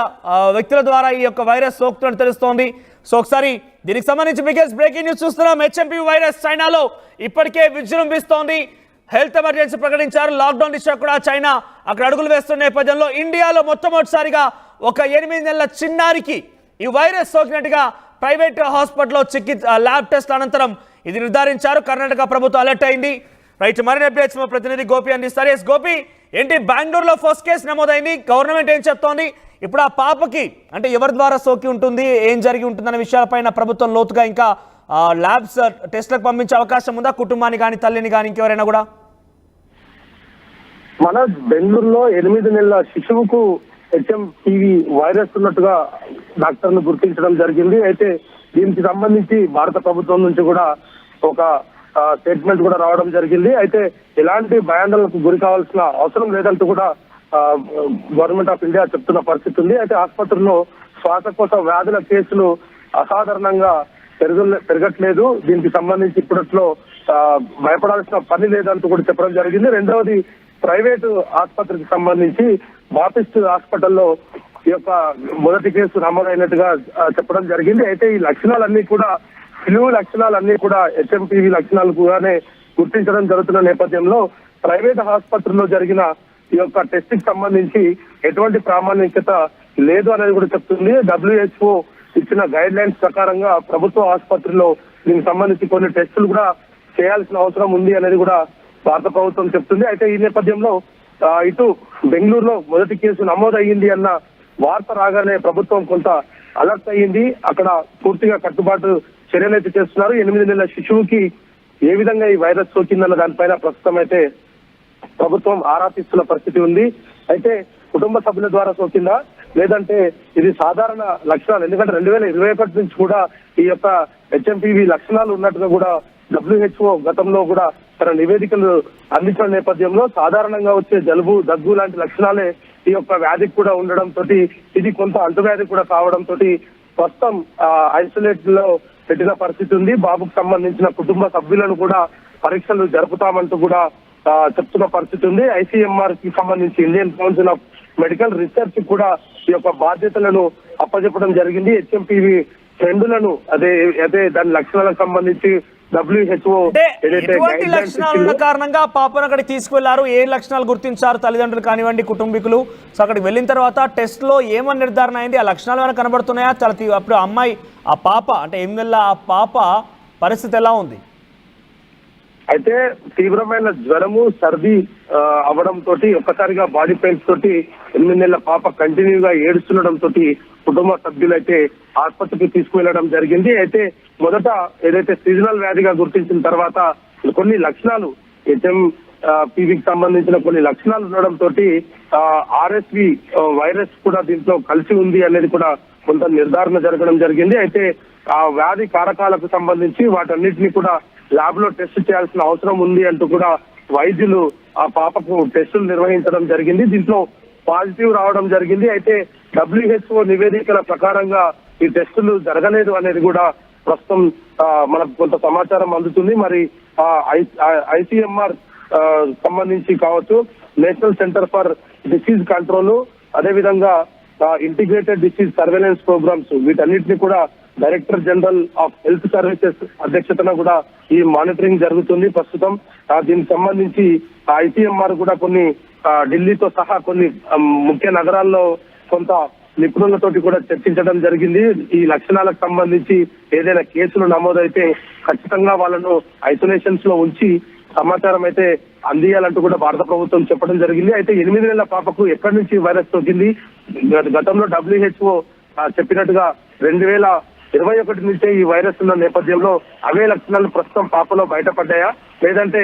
వ్యక్తుల ద్వారా ఈ యొక్క వైరస్ సోకుతున్నట్టు తెలుస్తోంది. సో ఒకసారి దీనికి సంబంధించి బిగ్గెస్ట్ బ్రేకింగ్ న్యూస్ చూస్తున్నాం. హెచ్ఎంపీవీ వైరస్ చైనాలో ఇప్పటికే విజృంభిస్తోంది. హెల్త్ ఎమర్జెన్సీ ప్రకటించారు. లాక్డౌన్ దిశ కూడా చైనా అక్కడ అడుగులు వేస్తున్న నేపథ్యంలో ఇండియాలో మొట్టమొదటిసారిగా ఒక 8 నెలల చిన్నారికి ఈ వైరస్ సోకినట్టుగా ప్రైవేట్ హాస్పిటల్లో ల్యాబ్ టెస్ట్ అనంతరం ఇది నిర్ధారించారు. కర్ణాటక ప్రభుత్వం అలర్ట్ అయింది. రైట్, మరిన్ని అప్డేట్స్ మా ప్రతినిధి గోపి అందిస్తారు. ఎస్ గోపి, ఏంటి బెంగళూరులో ఫస్ట్ కేసు నమోదైంది, గవర్నమెంట్ ఏం చెప్తోంది? ఇప్పుడు ఆ పాపకి అంటే ఎవరి ద్వారా సోకి ఉంటుంది, ఏం జరిగి ఉంటుందనే విషయాలపైన ప్రభుత్వం లోతుగా ఇంకా ల్యాబ్స్ టెస్ట్లకు పంపించే అవకాశం ఉందా? కుటుంబాన్ని కానీ, తల్లిని కానీ, ఇంకెవరైనా కూడా? మన బెంగళూరులో 8 నెలల శిశువుకు హెచ్ఎంపీవీ వైరస్ ఉన్నట్టుగా డాక్టర్లు గుర్తించడం జరిగింది. అయితే దీనికి సంబంధించి భారత ప్రభుత్వం నుంచి కూడా ఒక స్టేట్మెంట్ కూడా రావడం జరిగింది. అయితే ఎలాంటి భయాందోళనకు గురి కావాల్సిన అవసరం లేదంటూ కూడా గవర్నమెంట్ ఆఫ్ ఇండియా చెప్తున్న పరిస్థితి ఉంది. అయితే ఆసుపత్రుల్లో శ్వాసకోశ వ్యాధుల కేసులు అసాధారణంగా పెరగట్లేదు. దీనికి సంబంధించి ఇప్పట్లో భయపడాల్సిన పని లేదంటూ కూడా చెప్పడం జరిగింది. రెండవది, ప్రైవేటు ఆసుపత్రికి సంబంధించి బాపిస్ట్ హాస్పిటల్లో ఈ యొక్క మొదటి కేసు నమోదైనట్టుగా చెప్పడం జరిగింది. అయితే ఈ లక్షణాలన్నీ కూడా ఫ్లూ లక్షణాలన్నీ కూడా హెచ్ఎంపీవీ లక్షణాలుగానే గుర్తించడం జరుగుతున్న నేపథ్యంలో ప్రైవేట్ ఆసుపత్రుల్లో జరిగిన ఈ యొక్క టెస్ట్ కి సంబంధించి ఎటువంటి ప్రామాణికత లేదు అనేది కూడా చెప్తుంది. WHO ఇచ్చిన గైడ్ లైన్స్ ప్రకారంగా ప్రభుత్వ ఆసుపత్రిలో దీనికి సంబంధించి కొన్ని టెస్టులు కూడా చేయాల్సిన అవసరం ఉంది అనేది కూడా భారత ప్రభుత్వం చెప్తుంది. అయితే ఈ నేపథ్యంలో ఇటు బెంగళూరులో మొదటి కేసు నమోదయ్యింది అన్న వార్త రాగానే ప్రభుత్వం కొంత అలర్ట్ అయ్యింది. అక్కడ పూర్తిగా కట్టుబాటు చర్యలు అయితే చేస్తున్నారు. 8 నెలల శిశువుకి ఏ విధంగా ఈ వైరస్ సోకిందన్న దానిపైన ప్రస్తుతం అయితే ప్రభుత్వం ఆరా తీస్తున్న పరిస్థితి ఉంది. అయితే కుటుంబ సభ్యుల ద్వారా సోకిందా లేదంటే ఇది సాధారణ లక్షణాలు, ఎందుకంటే 2021 నుంచి కూడా ఈ యొక్క హెచ్ఎంపీవీ లక్షణాలు ఉన్నట్టుగా కూడా WHO గతంలో కూడా తన నివేదికలు అందించిన నేపథ్యంలో సాధారణంగా వచ్చే జలుబు, దగ్గు లాంటి లక్షణాలే ఈ యొక్క వ్యాధికి కూడా ఉండడంతో ఇది కొంత అంటువ్యాధి కూడా కావడంతో ప్రస్తుతం ఐసోలేట్ లో పెట్టిన పరిస్థితి ఉంది. బాబుకు సంబంధించిన కుటుంబ సభ్యులను కూడా పరీక్షలు జరుపుతామంటూ కూడా చెప్తున్న పరిస్థితి ఉంది. ICMR కి సంబంధించి Indian council of medical research కూడా ఈ యొక్క బాధ్యతలను అప్పచెప్పడం జరిగింది. హెచ్ఎంపీవీ ట్రెండులను అదే దాని లక్షణాలకు సంబంధించి WHO ఎటువంటి లక్షణాలు ఉన్న కారణంగా పాపను అక్కడికి తీసుకువెళ్లారు, ఏ లక్షణాలు గుర్తించారు తల్లిదండ్రులు కానివ్వండి, కుటుంబీకులు? సో అక్కడికి వెళ్ళిన తర్వాత టెస్ట్ లో ఏమని నిర్ధారణ అయింది? ఆ లక్షణాలు ఏమైనా కనబడుతున్నాయా? అప్పుడు అమ్మాయి, ఆ పాప అంటే 8 నెలల ఆ పాప పరిస్థితి ఎలా ఉంది? అయితే తీవ్రమైన జ్వరము, సర్ది అవ్వడం తోటి ఒక్కసారిగా బాడీ పెయిన్స్ తోటి 8 నెలల పాప కంటిన్యూగా ఏడుస్తుండడం తోటి కుటుంబ సభ్యులైతే ఆసుపత్రికి తీసుకువెళ్లడం జరిగింది. అయితే మొదట ఏదైతే సీజనల్ వ్యాధిగా గుర్తించిన తర్వాత కొన్ని లక్షణాలు హెచ్ఎంపీవీకి సంబంధించిన కొన్ని లక్షణాలు ఉండడం తోటి RSV వైరస్ కూడా దీంట్లో కలిసి ఉంది అనేది కూడా కొంత నిర్ధారణ జరగడం జరిగింది. అయితే ఆ వ్యాధి కారకాలకు సంబంధించి వాటన్నిటిని కూడా ల్యాబ్ లో టెస్ట్ చేయాల్సిన అవసరం ఉంది అంటూ కూడా వైద్యులు ఆ పాపకు టెస్టులు నిర్వహించడం జరిగింది. దీంట్లో పాజిటివ్ రావడం జరిగింది. అయితే WHO నివేదికల ప్రకారంగా ఈ టెస్టులు జరగలేదు అనేది కూడా ప్రస్తుతం మనకు కొంత సమాచారం అందుతుంది. మరి ICMR సంబంధించి కావచ్చు, national centre for disease control, అదేవిధంగా ఇంటిగ్రేటెడ్ డిసీజ్ సర్వేలెన్స్ ప్రోగ్రామ్స్, వీటన్నిటిని కూడా director general of health services అధ్యక్షతన కూడా ఈ మానిటరింగ్ జరుగుతుంది ప్రస్తుతం. దీనికి సంబంధించి ICMR కూడా కొన్ని ఢిల్లీతో సహా కొన్ని ముఖ్య నగరాల్లో కొంత నిపుణులతోటి కూడా చర్చించడం జరిగింది. ఈ లక్షణాలకు సంబంధించి ఏదైనా కేసులు నమోదైతే ఖచ్చితంగా వాళ్ళను ఐసోలేషన్స్ లో ఉంచి సమాచారం అయితే అందియాలంటూ కూడా భారత ప్రభుత్వం చెప్పడం జరిగింది. అయితే 8 నెలల పాపకు ఎక్కడి నుంచి వైరస్ సోకింది? గతంలో WHO చెప్పినట్టుగా 2021 నుంచే ఈ వైరస్ ఉన్న నేపథ్యంలో అవే లక్షణాలు ప్రస్తుతం పాపలో బయటపడ్డాయా, లేదంటే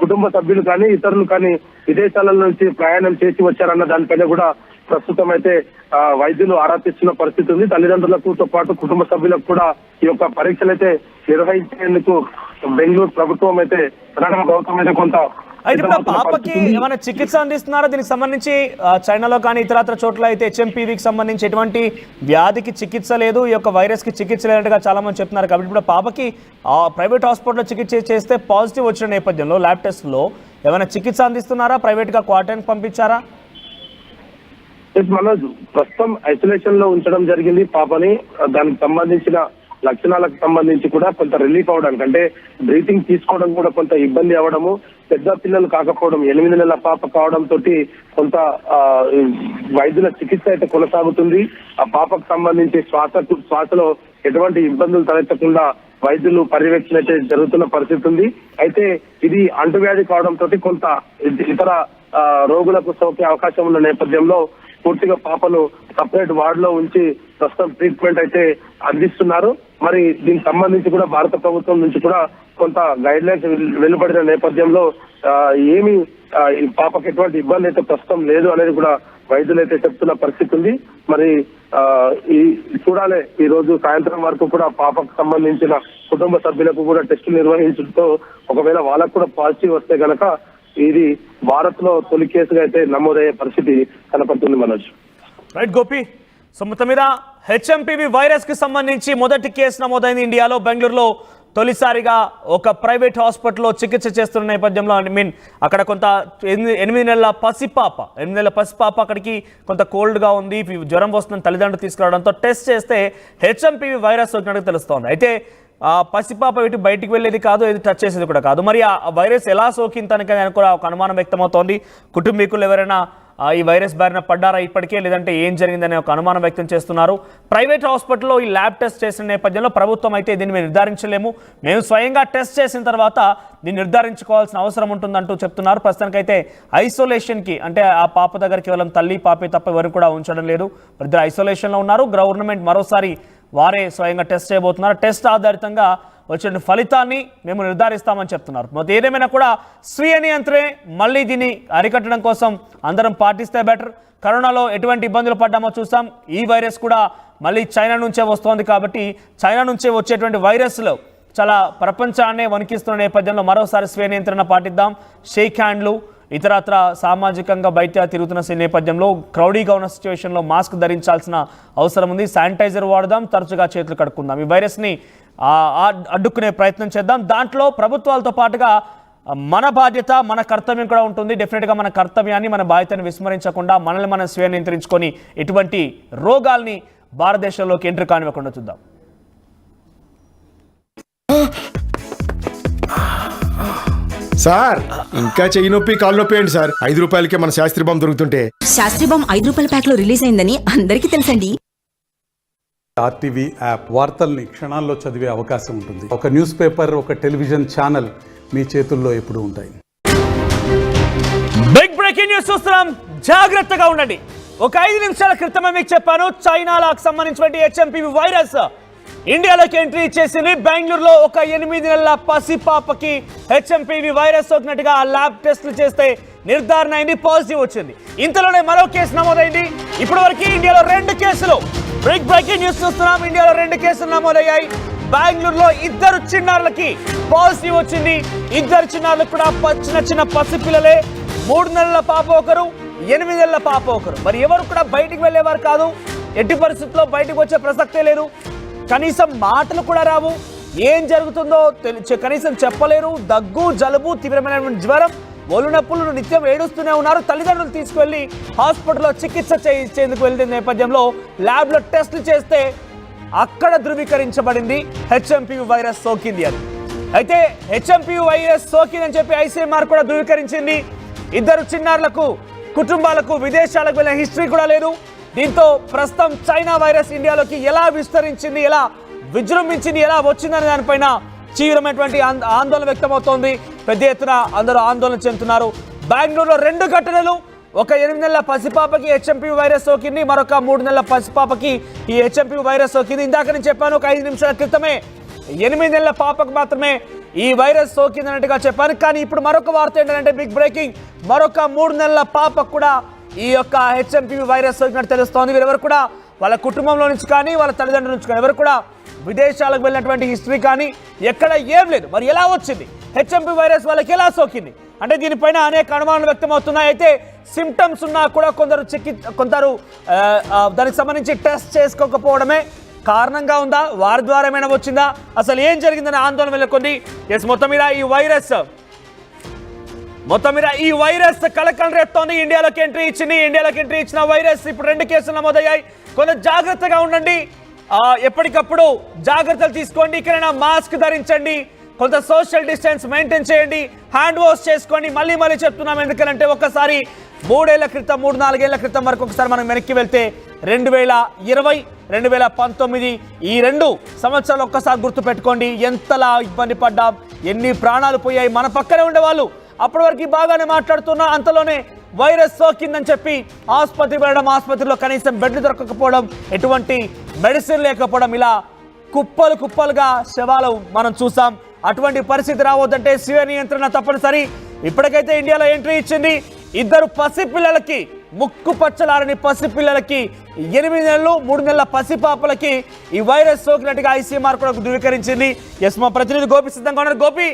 కుటుంబ సభ్యులు కానీ ఇతరులు కానీ విదేశాల నుంచి ప్రయాణం చేసి వచ్చారన్న దానిపైన కూడా ప్రస్తుతం అయితే వైద్యులు ఆరా తీస్తున్న పరిస్థితి ఉంది. తల్లిదండ్రులతో పాటు కుటుంబ సభ్యులకు కూడా ఈ యొక్క పరీక్షలు అయితే నిర్వహించేందుకు బెంగళూరు ప్రభుత్వం అయితే కర్ణాటక ప్రభుత్వం అయితే కొంత అయితే ఇప్పుడు పాపకి ఏమైనా చికిత్స అందిస్తున్నారా? దీనికి సంబంధించి చైనాలో కానీ ఇతరత్ర చోట్ల అయితే HMPVకి సంబంధించి ఎటువంటి వ్యాధికి చికిత్స లేదు, ఈ యొక్క వైరస్కి చికిత్స లేనట్టుగా చాలా మంది చెప్తున్నారు. కాబట్టి ఇప్పుడు పాపకి ప్రైవేట్ హాస్పిటల్లో చికిత్స చేస్తే పాజిటివ్ వచ్చిన నేపథ్యంలో ల్యాబ్ టెస్ట్లో ఏమైనా చికిత్స అందిస్తున్నారా? ప్రైవేట్గా క్వారంటైన్ పంపించారా? మనోజ్, ప్రస్తుతం ఐసోలేషన్ లో ఉంచడం జరిగింది పాపని. దానికి సంబంధించిన లక్షణాలకు సంబంధించి కూడా కొంత రిలీఫ్ అవడానికి, అంటే బ్రీతింగ్ తీసుకోవడం కూడా కొంత ఇబ్బంది అవడము, పెద్ద పిల్లలు కాకపోవడం, 8 నెలల పాప కావడం తోటి కొంత వైద్యుల చికిత్స అయితే కొనసాగుతుంది. ఆ పాపకు సంబంధించి శ్వాసలో ఎటువంటి ఇబ్బందులు తలెత్తకుండా వైద్యులు పర్యవేక్షణ అయితే జరుగుతున్న పరిస్థితి ఉంది. అయితే ఇది అంటువ్యాధి కావడం తోటి కొంత ఇతర రోగులకు సోకే అవకాశం ఉన్న నేపథ్యంలో పూర్తిగా పాపను సపరేట్ వార్డ్ లో ఉంచి ప్రస్తుతం ట్రీట్మెంట్ అయితే అందిస్తున్నారు. మరి దీనికి సంబంధించి కూడా భారత ప్రభుత్వం నుంచి కూడా కొంత గైడ్ లైన్స్ వెలువడిన నేపథ్యంలో ఏమి ఈ పాపకి ఎటువంటి ఇబ్బంది అయితే ప్రస్తుతం లేదు అనేది కూడా వైద్యులు అయితే చెప్తున్న పరిస్థితి ఉంది. మరి ఈ చూడాలి, ఈ రోజు సాయంత్రం వరకు కూడా పాపకు సంబంధించిన కుటుంబ సభ్యులకు కూడా టెస్టులు నిర్వహించడంతో ఒకవేళ వాళ్ళకు కూడా పాజిటివ్ వస్తే గనక ఇది భారత్ లో తొలి కేసుగా అయితే నమోదయ్యే పరిస్థితి కనపడుతుంది. మనోజ్, రైట్ గోపి. సో మొత్తం మీద HMPV వైరస్ కి సంబంధించి మొదటి కేసు నమోదైంది ఇండియాలో. బెంగళూరులో తొలిసారిగా ఒక ప్రైవేట్ హాస్పిటల్లో చికిత్స చేస్తున్న నేపథ్యంలో అక్కడ కొంత 8 నెలల పసిపాప అక్కడికి కొంత కోల్డ్గా ఉంది, జ్వరం వస్తుందని తల్లిదండ్రులు తీసుకురావడంతో టెస్ట్ చేస్తే HMPV వైరస్ సోకినట్టు తెలుస్తోంది. అయితే ఆ పసిపాప ఇటు బయటికి వెళ్ళేది కాదు, ఏది టచ్ చేసేది కూడా కాదు. మరి ఆ వైరస్ ఎలా సోకింది తనకని కూడా ఒక అనుమానం వ్యక్తమవుతోంది. కుటుంబీకులు ఎవరైనా ఈ వైరస్ బారిన పడ్డారా ఇప్పటికే, లేదంటే ఏం జరిగిందనే ఒక అనుమానం వ్యక్తం చేస్తున్నారు. ప్రైవేట్ హాస్పిటల్లో ఈ ల్యాబ్ టెస్ట్ చేసిన నేపథ్యంలో ప్రభుత్వం అయితే దీన్ని మేము నిర్ధారించలేము, మేము స్వయంగా టెస్ట్ చేసిన తర్వాత దీన్ని నిర్ధారించుకోవాల్సిన అవసరం ఉంటుందంటూ చెప్తున్నారు. ప్రస్తుతానికైతే ఐసోలేషన్కి, అంటే ఆ పాప దగ్గర కేవలం తల్లి పాపే తప్ప ఎవరు కూడా ఉంచడం లేదు. ఇద్దరు ఐసోలేషన్లో ఉన్నారు. గవర్నమెంట్ మరోసారి వారే స్వయంగా టెస్ట్ చేయబోతున్నారు. టెస్ట్ ఆధారితంగా వచ్చిన ఫలితాన్ని మేము నిర్ధారిస్తామని చెప్తున్నారు. మొత్తం ఏదేమైనా కూడా స్వీయ నియంత్రణే మళ్ళీ దీన్ని అరికట్టడం కోసం అందరం పాటిస్తే బెటర్. కరోనాలో ఎటువంటి ఇబ్బందులు పడ్డామో చూసాం. ఈ వైరస్ కూడా మళ్ళీ చైనా నుంచే వస్తోంది. కాబట్టి చైనా నుంచే వచ్చేటువంటి వైరస్లు చాలా ప్రపంచాన్నే వణికిస్తున్న నేపథ్యంలో మరోసారి స్వీయ నియంత్రణ పాటిద్దాం. షేక్ హ్యాండ్లు, ఇతరత్ర సామాజికంగా బయట తిరుగుతున్న నేపథ్యంలో క్రౌడీగా ఉన్న సిచ్యువేషన్లో మాస్క్ ధరించాల్సిన అవసరం ఉంది. శానిటైజర్ వాడదాం, తరచుగా చేతులు కడుక్కుందాం. ఈ వైరస్ని అడ్డుకునే ప్రయత్నం చేద్దాం. దాంట్లో ప్రభుత్వాలతో పాటుగా మన బాధ్యత, మన కర్తవ్యం కూడా ఉంటుంది. డెఫినెట్గా మన కర్తవ్యాన్ని, మన బాధ్యతను విస్మరించకుండా మనల్ని మనం స్వీయ నియంత్రించుకొని ఎటువంటి రోగాల్ని భారతదేశంలోకి ఎంట్రీ కానివ్వకుండా చూద్దాం. సార్, ఇంకా చెయ్యి నొప్పి కాలు నొప్పి ఏంటి సార్? 5 రూపాయలకే మన శాస్త్రి బాంబు దొరుకుతుంటే. శాస్త్రి బాంబు 5 రూపాయల ప్యాక్ లో రిలీజ్ అయిందని అందరికీ తెలుసండి. RTV యాప్ వార్తల్ని క్షణాల్లో చదివే అవకాశం ఉంటుంది. ఒక న్యూస్ పేపర్, ఒక టెలివిజన్ ఛానల్ మీ చేతుల్లో ఎప్పుడూ ఉంటాయి. బిగ్ బ్రేకింగ్ న్యూస్ చూస్తున్నాం, జాగ్రత్తగా ఉండండి. ఒక 5 నిమిషాల క్రితమే మీకు చెప్పాను, చైనాలకు సంబంధించిన HMPV వైరస్ ఇండియాలోకి ఎంట్రీ చేసింది. బెంగళూరులో ఒక 8 నెలల పసిపాపకి HMPV వైరస్ సోకినట్టుగా ల్యాబ్ టెస్టులు చేస్తే నిర్ధారణ అయింది, పాజిటివ్ వచ్చింది. ఇంతలోనే మరో కేసు నమోదైంది. ఇప్పటి వరకు ఇండియాలో 2 కేసులు. బిగ్ బ్రేకింగ్ న్యూస్ చూస్తున్నాం, ఇండియాలో 2 కేసులు నమోదయ్యాయి. బెంగళూరులో 2 చిన్నారులకి పాజిటివ్ వచ్చింది. 2 చిన్నారులకు కూడా చిన్న పసిపిల్లలే. 3 నెలల పాప ఒకరు, 8 నెలల పాప ఒకరు. మరి ఎవరు కూడా బయటికి వెళ్ళేవారు కాదు, ఎట్టి పరిస్థితుల్లో బయటకు వచ్చే ప్రసక్తే లేదు. కనీసం మాటలు కూడా రావు, ఏం జరుగుతుందో కనీసం చెప్పలేరు. దగ్గు, జలుబు, తీవ్రమైన జ్వరం, ఒళ్ళు నొప్పులు, నిత్యం ఏడుస్తూనే ఉన్నారు. తల్లిదండ్రులు తీసుకువెళ్ళి హాస్పిటల్లో చికిత్స చేయించేందుకు వెళ్ళిన నేపథ్యంలో ల్యాబ్లో టెస్టులు చేస్తే అక్కడ ధృవీకరించబడింది HMPV వైరస్ సోకింది అని. అయితే HMPV వైరస్ సోకిందని చెప్పి ICMR కూడా ధృవీకరించింది. 2 చిన్నారులకు, కుటుంబాలకు విదేశాలకు వెళ్ళిన హిస్టరీ కూడా లేదు. దీంతో ప్రస్తుతం చైనా వైరస్ ఇండియాలోకి ఎలా విస్తరించింది, ఎలా విజృంభించింది, ఎలా వచ్చిందనే దానిపైన తీవ్రమైనటువంటి ఆందోళన వ్యక్తమవుతోంది. పెద్ద ఎత్తున అందరూ ఆందోళన చెందుతున్నారు. బెంగళూరులో 2 ఘటనలు. ఒక 8 నెలల పసిపాపకి హెచ్ఎంపీ వైరస్ సోకింది, మరొక 3 నెలల పసిపాపకి ఈ హెచ్ఎంపీ వైరస్ సోకింది. ఇందాక నేను చెప్పాను, ఒక 5 నిమిషాల క్రితమే 8 నెలల పాపకు మాత్రమే ఈ వైరస్ సోకిందన్నట్టుగా చెప్పాను. కానీ ఇప్పుడు మరొక వార్త ఏంటంటే, బిగ్ బ్రేకింగ్, మరొక 3 నెలల పాపకు కూడా ఈ యొక్క హెచ్ఎంపీ వైరస్ సోకినట్టు తెలుస్తోంది. వీరెవరు కూడా వాళ్ళ కుటుంబంలో నుంచి కానీ వాళ్ళ తల్లిదండ్రుల నుంచి కానీ ఎవరు కూడా విదేశాలకు వెళ్ళినటువంటి హిస్టరీ కానీ ఎక్కడ ఏం లేదు. మరి ఎలా వచ్చింది హెచ్ఎంపీ వైరస్, వాళ్ళకి ఎలా సోకింది అంటే దీనిపైన అనేక అనుమానాలు వ్యక్తమవుతున్నాయి. అయితే సిమ్టమ్స్ ఉన్నా కూడా కొందరు దానికి సంబంధించి టెస్ట్ చేసుకోకపోవడమే కారణంగా ఉందా, వారి ద్వారా ఏమైనా వచ్చిందా, అసలు ఏం జరిగిందని ఆందోళన వెళ్ళకొంది. మొత్తం మీద ఈ వైరస్ కలకలం రేపుతోంది. ఇండియాలోకి ఎంట్రీ ఇచ్చిన వైరస్ ఇప్పుడు 2 కేసులు నమోదయ్యాయి. కొంచెం జాగ్రత్తగా ఉండండి, ఎప్పటికప్పుడు జాగ్రత్తలు తీసుకోండి. ఇక్కడైనా మాస్క్ ధరించండి, కొంత సోషల్ డిస్టెన్స్ మెయింటైన్ చేయండి, హ్యాండ్ వాష్ చేసుకోండి. మళ్ళీ చెప్తున్నాం, ఎందుకంటే ఒక్కసారి 3-4 ఏళ్ల క్రితం వరకు ఒకసారి మనం వెనక్కి వెళ్తే 2020, 2019 ఈ 2 సంవత్సరాలు ఒక్కసారి గుర్తుపెట్టుకోండి. ఎంతలా ఇబ్బంది పడ్డాం, ఎన్ని ప్రాణాలు పోయాయి. మన పక్కనే ఉండేవాళ్ళు అప్పటి వరకు బాగానే మాట్లాడుతున్నా, అంతలోనే వైరస్ సోకిందని చెప్పి ఆసుపత్రి వెళ్ళడం, ఆసుపత్రిలో కనీసం బెడ్లు దొరకకపోవడం, ఎటువంటి మెడిసిన్ లేకపోవడం, ఇలా కుప్పలుగా శవాలు మనం చూసాం. అటువంటి పరిస్థితి రావద్దంటే స్వీయ నియంత్రణ తప్పనిసరి. ఇప్పటికైతే ఇండియాలో ఎంట్రీ ఇచ్చింది 2 పసిపిల్లలకి, ముక్కు పచ్చలారని పసిపిల్లలకి, 8 నెలలు 3 నెలల పసిపాపలకి ఈ వైరస్ సోకినట్టుగా ఐసీఎంఆర్ కూడా ధృవీకరించింది. మా ప్రతినిధి గోపి సిద్ధంగా ఉన్నారు. గోపి,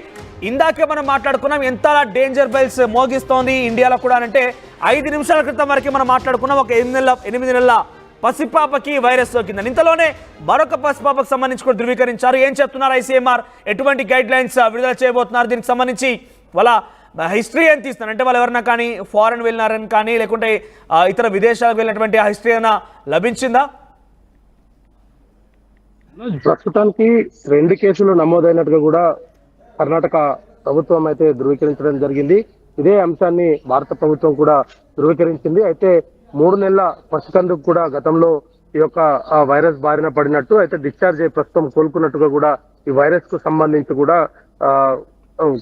ఇందాకే మనం మాట్లాడుకున్నాం ఎంత డేంజర్ బెల్స్ మోగిస్తోంది ఇండియాలో కూడా అంటే 5 నిమిషాల క్రితం వరకు మనం మాట్లాడుకున్నాం ఒక 8 నెలల పసిపాపకి వైరస్ సోకిందని. ఇంతలోనే మరొక పసిపాపకు సంబంధించి కూడా ధృవీకరించారు. ఏం చెప్తున్నారు ఐసీఎంఆర్, ఎటువంటి గైడ్ లైన్స్ విడుదల చేయబోతున్నారు, దీనికి సంబంధించి వాళ్ళ హిస్టరీ ఏం తీస్తున్నారు అంటే వాళ్ళు ఎవరైనా కానీ ఫారెన్ వెళ్ళినారని కానీ లేకుంటే ఇతర విదేశాలకు వెళ్ళినటువంటి ఆ హిస్టరీ అయినా లభించిందా? ప్రస్తుతానికి 2 కేసులు నమోదైనట్టుగా కూడా కర్ణాటక ప్రభుత్వం అయితే ధృవీకరించడం జరిగింది. ఇదే అంశాన్ని భారత ప్రభుత్వం కూడా ధృవీకరించింది. అయితే 3 నెలల పసికందుకు కూడా గతంలో ఈ యొక్క వైరస్ బారిన పడినట్టు, అయితే డిశ్చార్జ్ అయ్యి ప్రస్తుతం కోలుకున్నట్టుగా కూడా ఈ వైరస్ కు సంబంధించి కూడా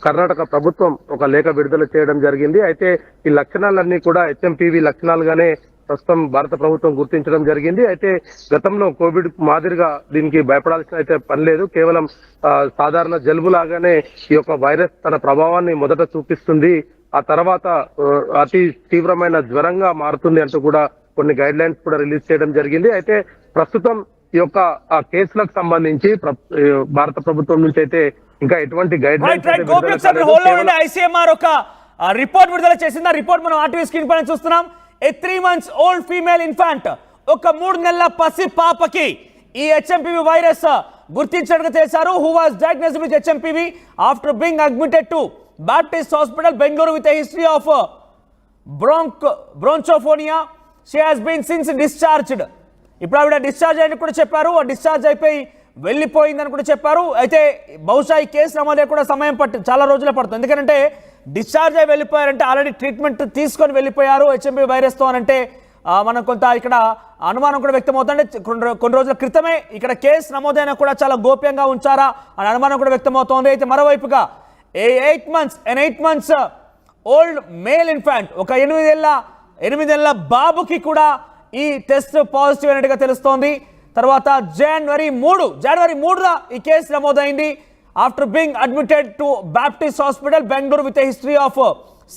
కర్ణాటక ప్రభుత్వం ఒక లేఖ విడుదల చేయడం జరిగింది. అయితే ఈ లక్షణాలన్నీ కూడా హెచ్ఎంపీవీ లక్షణాలుగానే ప్రస్తుతం భారత ప్రభుత్వం గుర్తించడం జరిగింది. అయితే గతంలో కోవిడ్ మాదిరిగా దీనికి భయపడాల్సిన అయితే పని లేదు. కేవలం సాధారణ జలుబు లాగానే ఈ యొక్క వైరస్ తన ప్రభావాన్ని మొదట చూపిస్తుంది, ఆ తర్వాత అతి తీవ్రమైన జ్వరంగా మారుతుంది అంటూ కూడా కొన్ని గైడ్ లైన్స్ కూడా రిలీజ్ చేయడం జరిగింది. అయితే ప్రస్తుతం ఈ యొక్క కేసులకు సంబంధించి భారత ప్రభుత్వం నుంచి అయితే ఇంకా ఎటువంటి గైడ్ లైన్స్ ఐసీఎంఆర్ ఒక రిపోర్ట్ విడుదల చేసింది. ఆ రిపోర్ట్ మనం ఆర్టీవీ స్క్రీన్ పైన చూస్తున్నాం. ఏ 3 months ఓల్డ్ ఫీమేల్ ఇన్ఫాంట్, ఒక 3 నెలల పసి పాపకి ఈ హెచ్ఎంపీవీ వైరస్ గుర్తించినట్టుగా చేశారు. Who was diagnosed with HMPV after being admitted to Baptist hospital Bengaluru with a history of bronchopneumonia. She has been since discharged. ఇప్పుడు ఆవిడ డిశ్చార్జ్ అయిన కూడా చెప్పారు, డిశ్చార్జ్ అయిపోయి వెళ్ళిపోయిందని కూడా చెప్పారు. అయితే బహుశా ఈ కేసు నమోదే కూడా సమయం చాలా రోజులే పడుతుంది. ఎందుకంటే డిశ్చార్జ్ అయి వెళ్ళిపోయారంటే ఆల్రెడీ ట్రీట్మెంట్ తీసుకొని వెళ్ళిపోయారు హెచ్ఎంపీ వైరస్తో అనంటే మనం కొంత ఇక్కడ అనుమానం కూడా వ్యక్తమవుతుంది. కొన్ని రోజుల క్రితమే ఇక్కడ కేసు నమోదైనా కూడా చాలా గోప్యంగా ఉంచారా అని అనుమానం కూడా వ్యక్తమవుతోంది. అయితే మరోవైపుగా 8 months ఓల్డ్ మేల్ ఇన్ఫాంట్, ఒక 8 నెలల బాబుకి కూడా ఈ టెస్ట్ పాజిటివ్ అయినట్టుగా తెలుస్తోంది. తర్వాత జనవరి 3 ఈ కేసు నమోదైంది. After being admitted to Baptist hospital Bengaluru with history of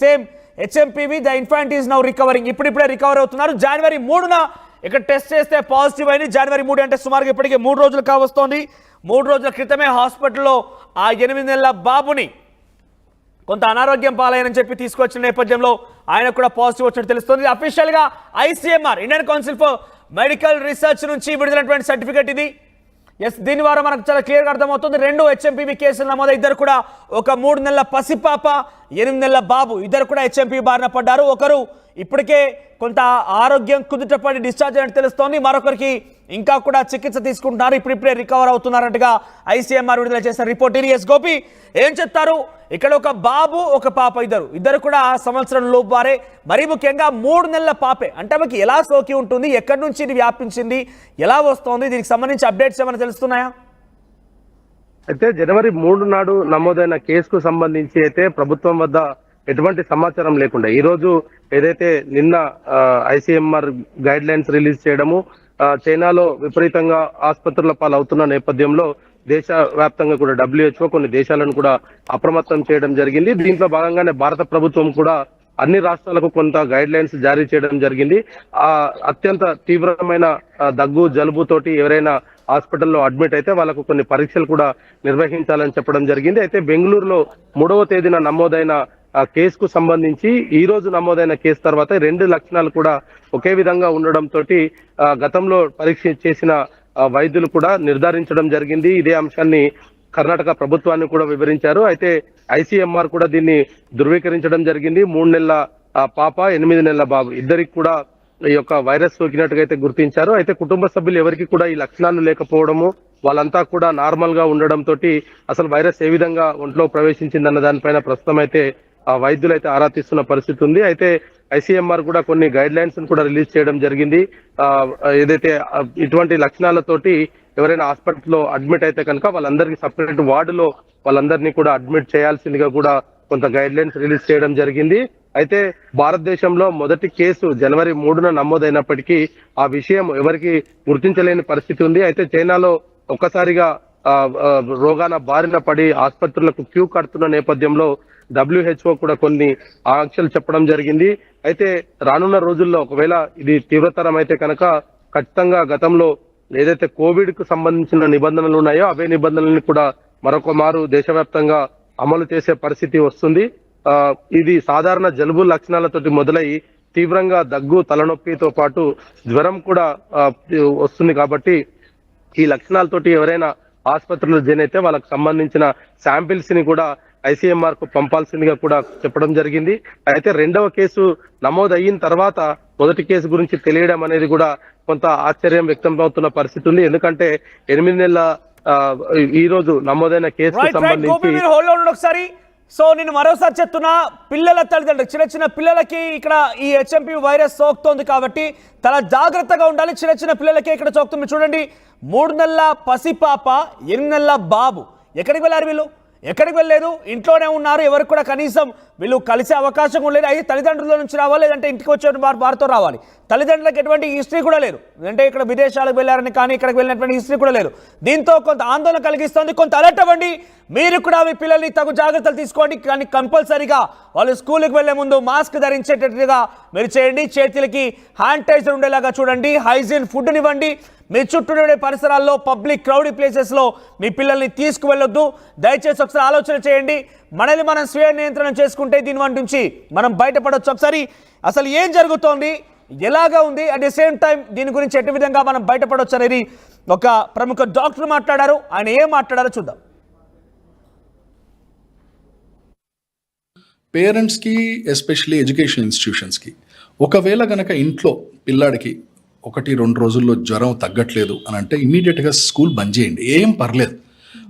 same HMPV. The infant is now recovering. ఇప్పుడిప్పుడే రికవర్ అవుతున్నారు. జనవరి 3 ఇక్కడ టెస్ట్ చేస్తే పాజిటివ్ అయింది. జనవరి 3 అంటే సుమారుగా ఇప్పటికే 3 రోజులు కావస్తోంది. 3 రోజుల క్రితమే హాస్పిటల్లో ఆ 8 నెలల బాబుని కొంత అనారోగ్యం పాలైనని చెప్పి తీసుకొచ్చిన నేపథ్యంలో ఆయన కూడా పాజిటివ్ వచ్చినట్టు తెలుస్తుంది. అఫీషియల్గా ICMR, Indian council for medical research నుంచి విడుదలైనటువంటి సర్టిఫికేట్ ఇది. దీని ద్వారా మనకు చాలా క్లియర్గా అర్థమవుతుంది. 2 హెచ్ఎంపీవీ కేసులు నమోదు. ఇద్దరు కూడా ఒక 3 నెలల పసిపాప, 8 నెలల బాబు, ఇద్దరు కూడా హెచ్ఎంపీవీ బారిన పడ్డారు. ఒకరు ఇప్పటికే కొంత ఆరోగ్యం కుదుటపడి డిశ్చార్జ్ అయినట్టు తెలుస్తోంది, మరొకరికి ఇంకా కూడా చికిత్స తీసుకుంటున్నారు, ఇప్పుడిప్పుడే రికవర్ అవుతున్నారన్నట్టుగా ఐసీఎంఆర్ విడుదల చేసిన రిపోర్ట్. ఎస్ గోపి, ఏం చెప్తారు? ఇక్కడ ఒక బాబు ఒక పాప, ఇద్దరు కూడా సంవత్సరం లోపు వారే. మరీ ముఖ్యంగా 3 నెలల పాపే అంటే ఆమెకి ఎలా సోకి ఉంటుంది, ఎక్కడి నుంచి ఇది వ్యాపించింది, ఎలా వస్తోంది, దీనికి సంబంధించి అప్డేట్స్ ఏమైనా తెలుస్తున్నాయా? అయితే జనవరి 3 నాడు నమోదైన కేసుకు సంబంధించి అయితే ప్రభుత్వం వద్ద ఎటువంటి సమాచారం లేకుండా ఈ రోజు ఏదైతే నిన్న ఐసీఎంఆర్ గైడ్ లైన్స్ రిలీజ్ చేయడము చైనాలో విపరీతంగా ఆసుపత్రుల పాలవుతున్న నేపథ్యంలో దేశవ్యాప్తంగా కూడా WHO కొన్ని దేశాలను కూడా అప్రమత్తం చేయడం జరిగింది. దీంట్లో భాగంగానే భారత ప్రభుత్వం కూడా అన్ని రాష్ట్రాలకు కొంత గైడ్ లైన్స్ జారీ చేయడం జరిగింది. అత్యంత తీవ్రమైన దగ్గు జలుబు తోటి ఎవరైనా హాస్పిటల్లో అడ్మిట్ అయితే వాళ్ళకు కొన్ని పరీక్షలు కూడా నిర్వహించాలని చెప్పడం జరిగింది. అయితే బెంగళూరులో 3వ తేదీన నమోదైన కేసుకు సంబంధించి ఈ రోజు నమోదైన కేసు తర్వాత 2 లక్షణాలు కూడా ఒకే విధంగా ఉండడంతో గతంలో పరీక్ష చేసిన వైద్యులు కూడా నిర్ధారించడం జరిగింది. ఇదే అంశాన్ని కర్ణాటక ప్రభుత్వాన్ని కూడా వివరించారు. అయితే ఐసీఎంఆర్ కూడా దీన్ని ధృవీకరించడం జరిగింది. 3 నెలల పాప 8 నెలల బాబు ఇద్దరికి కూడా ఈ యొక్క వైరస్ సోకినట్టుగా అయితే గుర్తించారు. అయితే కుటుంబ సభ్యులు ఎవరికి కూడా ఈ లక్షణాలు లేకపోవడము, వాళ్ళంతా కూడా నార్మల్ గా ఉండడం తోటి అసలు వైరస్ ఏ విధంగా ఒంట్లో ప్రవేశించిందన్న దానిపైన ప్రస్తుతం అయితే వైద్యులు అయితే ఆరా తీస్తున్న పరిస్థితి ఉంది. అయితే ఐసీఎంఆర్ కూడా కొన్ని గైడ్ లైన్స్ కూడా రిలీజ్ చేయడం జరిగింది. ఏదైతే ఇటువంటి లక్షణాలతోటి ఎవరైనా హాస్పిటల్లో అడ్మిట్ అయితే కనుక వాళ్ళందరికీ సపరేట్ వార్డులో వాళ్ళందరినీ కూడా అడ్మిట్ చేయాల్సిందిగా కూడా కొంత గైడ్ లైన్స్ రిలీజ్ చేయడం జరిగింది. అయితే భారతదేశంలో మొదటి కేసు జనవరి 3న నమోదైనప్పటికీ ఆ విషయం ఎవరికి గుర్తించలేని పరిస్థితి ఉంది. అయితే చైనాలో ఒక్కసారిగా రోగాన బారిన పడి ఆసుపత్రులకు క్యూ కడుతున్న నేపథ్యంలో WHO కూడా కొన్ని ఆంక్షలు చెప్పడం జరిగింది. అయితే రానున్న రోజుల్లో ఒకవేళ ఇది తీవ్రతరం అయితే కనుక ఖచ్చితంగా గతంలో ఏదైతే కోవిడ్ కు సంబంధించిన నిబంధనలు ఉన్నాయో అవే నిబంధనలను కూడా మరొక మారు దేశవ్యాప్తంగా అమలు చేసే పరిస్థితి వస్తుంది. ఇది సాధారణ జలుబు లక్షణాలతోటి మొదలై తీవ్రంగా దగ్గు తలనొప్పితో పాటు జ్వరం కూడా వస్తుంది. కాబట్టి ఈ లక్షణాలతోటి ఎవరైనా ఆసుపత్రులు జాయిన్ అయితే వాళ్ళకి సంబంధించిన శాంపిల్స్ ని కూడా ఐసీఎంఆర్ కు పంపాల్సిందిగా కూడా చెప్పడం జరిగింది. అయితే 2వ కేసు నమోదు అయిన తర్వాత మొదటి కేసు గురించి తెలియడం అనేది కూడా కొంత ఆశ్చర్యం వ్యక్తం అవుతున్న పరిస్థితి ఉంది. ఎందుకంటే 8 నెలల ఈ రోజు నమోదైన కేసుకు సంబంధించి ఒకసారి సో నేను మరోసారి చెప్తున్నా, పిల్లల తల్లిదండ్రులు చిన్న పిల్లలకి ఇక్కడ ఈ HMPV వైరస్ సోకుతోంది కాబట్టి చాలా జాగ్రత్తగా ఉండాలి. చిన్న పిల్లలకి ఇక్కడ సోకుతుంది. చూడండి, 3 నెలల పసిపాప 8 నెలల బాబు ఎక్కడికి వెళ్ళారు? వీళ్ళు ఎక్కడికి వెళ్ళలేదు, ఇంట్లోనే ఉన్నారు. ఎవరికి కూడా కనీసం వీళ్ళు కలిసే అవకాశం కూడా లేదు. అయితే తల్లిదండ్రుల నుంచి రావాలి, లేదంటే ఇంటికి వచ్చే వారితో రావాలి. తల్లిదండ్రులకు ఎటువంటి హిస్టరీ కూడా లేదు, అంటే ఇక్కడ విదేశాలకు వెళ్ళారని కానీ ఇక్కడికి వెళ్ళినటువంటి హిస్టరీ కూడా లేదు. దీంతో కొంత ఆందోళన కలిగిస్తుంది. కొంత అలర్ట్ అవ్వండి. మీరు కూడా మీ పిల్లల్ని తగు జాగ్రత్తలు తీసుకోండి. కానీ కంపల్సరీగా వాళ్ళు స్కూల్కి వెళ్లే ముందు మాస్క్ ధరించేటట్టుగా మీరు చేయండి. చేతులకి శానిటైజర్ ఉండేలాగా చూడండి. హైజీన్ ఫుడ్ని ఇవ్వండి. మీ చుట్టూ ఉండే పరిసరాల్లో పబ్లిక్ క్రౌడీ ప్లేసెస్లో మీ పిల్లల్ని తీసుకువెళ్ళొద్దు. దయచేసి ఒకసారి ఆలోచన చేయండి. మనల్ని మనం స్వీయ నియంత్రణ చేసుకుంటే దీని నుంచి మనం బయటపడవచ్చు. ఒకసారి అసలు ఏం జరుగుతోంది, ఎలాగా ఉంది, అట్ ది సేమ్ టైం దీని గురించి ఎట్టి విధంగా మనం బయటపడవచ్చు అనేది ఒక ప్రముఖ డాక్టర్ మాట్లాడారు. ఆయన ఏం మాట్లాడారో చూద్దాం. పేరెంట్స్కి ఎస్పెషల్లీ ఎడ్యుకేషన్ ఇన్స్టిట్యూషన్స్కి ఒకవేళ కనుక ఇంట్లో పిల్లాడికి 1-2 రోజుల్లో జ్వరం తగ్గట్లేదు అని అంటే ఇమీడియట్గా స్కూల్ బంద్ చేయండి. ఏం పర్లేదు,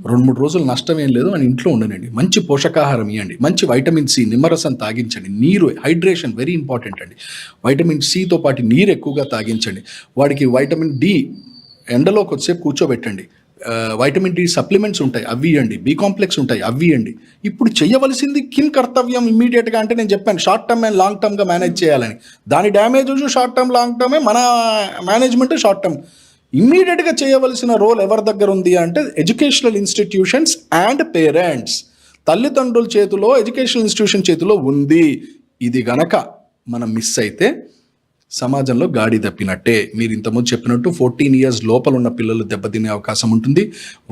2-3 రోజులు నష్టం ఏం లేదు. మన ఇంట్లో ఉండనండి. మంచి పోషకాహారం ఇవ్వండి, మంచి వైటమిన్ సి నిమ్మరసం తాగించండి. నీరు, హైడ్రేషన్ వెరీ ఇంపార్టెంట్ అండి. వైటమిన్ సితో పాటు నీరు ఎక్కువగా తాగించండి. వాడికి వైటమిన్ డి ఎండలో కొద్దిసేపు కూర్చోబెట్టండి. వైటమిన్ డి సప్లిమెంట్స్ ఉంటాయి, అవి ఇవ్వండి. బి కాంప్లెక్స్ ఉంటాయి, అవి ఇవ్వండి. ఇప్పుడు చేయవలసింది కిన్ కర్తవ్యం ఇమ్మీడియట్గా. అంటే నేను చెప్పాను షార్ట్ టర్మ్ అండ్ లాంగ్ టర్మ్గా మేనేజ్ చేయాలని. దాని డ్యామేజ్ షార్ట్ టర్మ్ లాంగ్ టర్మే. మన మేనేజ్మెంట్ షార్ట్ టర్మ్. ఇమ్మీడియట్గా చేయవలసిన రోల్ ఎవరి దగ్గర ఉంది అంటే ఎడ్యుకేషనల్ ఇన్స్టిట్యూషన్స్ అండ్ పేరెంట్స్. తల్లిదండ్రుల చేతిలో, ఎడ్యుకేషనల్ ఇన్స్టిట్యూషన్ చేతిలో ఉంది. ఇది గనక మనం మిస్ అయితే సమాజంలో గాడి తప్పినట్టే. మీరు ఇంతకుముందు చెప్పినట్టు 14 years లోపల ఉన్న పిల్లలు దెబ్బతినే అవకాశం ఉంటుంది.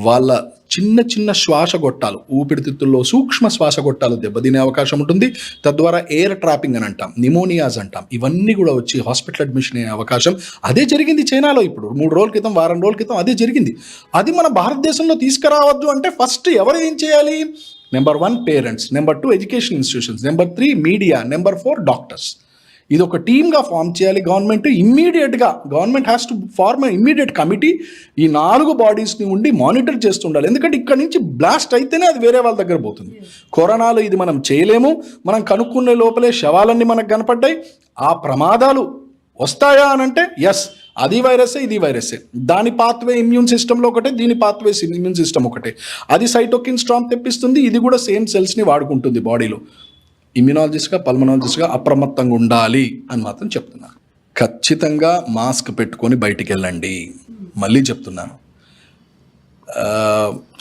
వాళ్ళ చిన్న శ్వాసగొట్టాలు, ఊపిరితిత్తుల్లో సూక్ష్మ శ్వాసగొట్టాలు దెబ్బతినే అవకాశం ఉంటుంది. తద్వారా ఎయిర్ ట్రాపింగ్ అని అంటాం, నిమోనియాస్ అంటాం, ఇవన్నీ కూడా వచ్చి హాస్పిటల్ అడ్మిషన్ అయ్యే అవకాశం. అదే జరిగింది చైనాలో. ఇప్పుడు 3 రోజుల క్రితం, వారం రోజుల క్రితం అదే జరిగింది. అది మన భారతదేశంలో తీసుకురావద్దు అంటే ఫస్ట్ ఎవరు ఏం చేయాలి? Number 1 parents, number 2 education institutions, number 3 media, number 4 doctors. ఇది ఒక టీమ్గా ఫామ్ చేయాలి గవర్నమెంట్. ఇమ్మీడియట్గా government has to form immediate committee. ఈ 4 బాడీస్ని ఉండి మానిటర్ చేస్తుండాలి. ఎందుకంటే ఇక్కడ నుంచి బ్లాస్ట్ అయితేనే అది వేరే వాళ్ళ దగ్గర పోతుంది. కరోనాలో ఇది మనం చేయలేము. మనం కనుక్కునే లోపలే శవాలన్నీ మనకు కనపడ్డాయి. ఆ ప్రమాదాలు వస్తాయా అని అంటే ఎస్, అది వైరస్సే, ఇది వైరస్సే. దాని పాత్వే ఇమ్యూన్ సిస్టంలో ఒకటే, దీని పాత్వే ఇమ్యూన్ సిస్టమ్ ఒకటే. అది సైటోకిన్ స్ట్రామ్ తెప్పిస్తుంది, ఇది కూడా సేమ్ సెల్స్ని వాడుకుంటుంది బాడీలో. ఇమ్యూనాలజిస్ట్గా, పల్మనాలజిస్ట్గా అప్రమత్తంగా ఉండాలి అని మాత్రం చెప్తున్నాను. ఖచ్చితంగా మాస్క్ పెట్టుకొని బయటికి వెళ్ళండి. మళ్ళీ చెప్తున్నాను,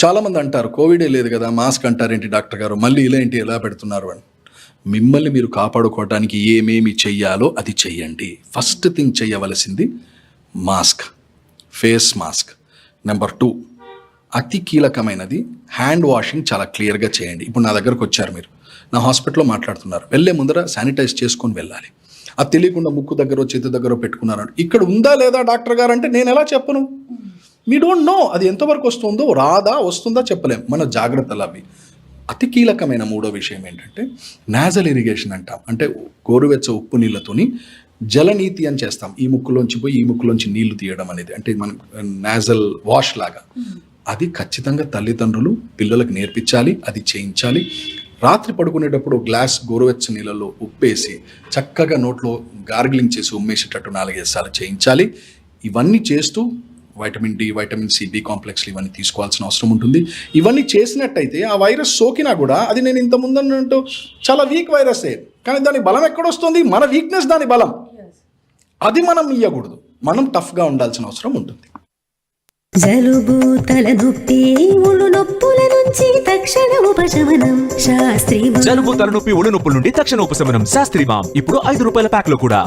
చాలామంది అంటారు కోవిడే లేదు కదా మాస్క్ అంటారేంటి డాక్టర్ గారు, మళ్ళీ ఇలా ఏంటి ఎలా పెడుతున్నారు అని. మిమ్మల్ని మీరు కాపాడుకోవడానికి ఏమేమి చెయ్యాలో అది చెయ్యండి. ఫస్ట్ థింగ్ చేయవలసింది మాస్క్, ఫేస్ మాస్క్. నెంబర్ 2, అతి కీలకమైనది హ్యాండ్ వాషింగ్ చాలా క్లియర్గా చేయండి. ఇప్పుడు నా దగ్గరకు వచ్చారు, మీరు నా హాస్పిటల్లో మాట్లాడుతున్నారు, వెళ్ళే ముందర శానిటైజ్ చేసుకొని వెళ్ళాలి. అది తెలియకుండా ముక్కు దగ్గర చేతి దగ్గర పెట్టుకున్నారు. ఇక్కడ ఉందా లేదా డాక్టర్ గారు అంటే నేను ఎలా చెప్పను? మీ డోంట్ నో అది ఎంతవరకు వస్తుందో, రాదా వస్తుందా చెప్పలేం. మన జాగ్రత్తలు అవి. అతి కీలకమైన 3వ విషయం ఏంటంటే నాజల్ ఇరిగేషన్ అంటాం. అంటే గోరువెచ్చ ఉప్పు నీళ్ళతోని జలనీతి అని చేస్తాం. ఈ ముక్కులోంచి పోయి ఈ ముక్కులోంచి నీళ్లు తీయడం అనేది, అంటే మనం నాజల్ వాష్ లాగా. అది ఖచ్చితంగా తల్లిదండ్రులు పిల్లలకు నేర్పించాలి, అది చేయించాలి. రాత్రి పడుకునేటప్పుడు గ్లాస్ గోరువెచ్చ నీళ్ళలో ఉప్పేసి చక్కగా నోట్లో గార్గిలింగ్ చేసి ఉమ్మేసేటట్టు 4-5 సార్లు చేయించాలి. ఇవన్నీ చేస్తూ vitamin D, vitamin C, B కాంప్లెక్స్లు ఇవన్నీ తీసుకోవాల్సిన అవసరం ఉంటుంది. ఇవన్నీ చేసినట్టయితే ఆ వైరస్ సోకినా కూడా అది నేను ఇంత ముందన్నట్టు చాలా వీక్ వైరసే, కానీ దాని బలం ఎక్కడొస్తుంది? మన వీక్నెస్ దాని బలం. అది మనం ఇయ్యకూడదు, మనం టఫ్గా ఉండాల్సిన అవసరం ఉంటుంది. జలుబు తలనొప్పి ఒళ్ళు నొప్పుల నుంచి తక్షణ ఉపశమనం శాస్త్రీ జలుబు తలనొప్పి ఒళ్ళు నొప్పుల నుండి తక్షణ ఉపశమనం శాస్త్రి మామ్ ఇప్పుడు ₹5 ప్యాక్ లో కూడా.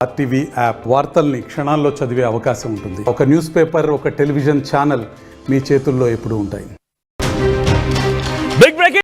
RTV యాప్ వార్తల్ని క్షణాల్లో చదివే అవకాశం ఉంటుంది. ఒక న్యూస్ పేపర్, ఒక టెలివిజన్ ఛానల్ మీ చేతుల్లో ఎప్పుడూ ఉంటాయి.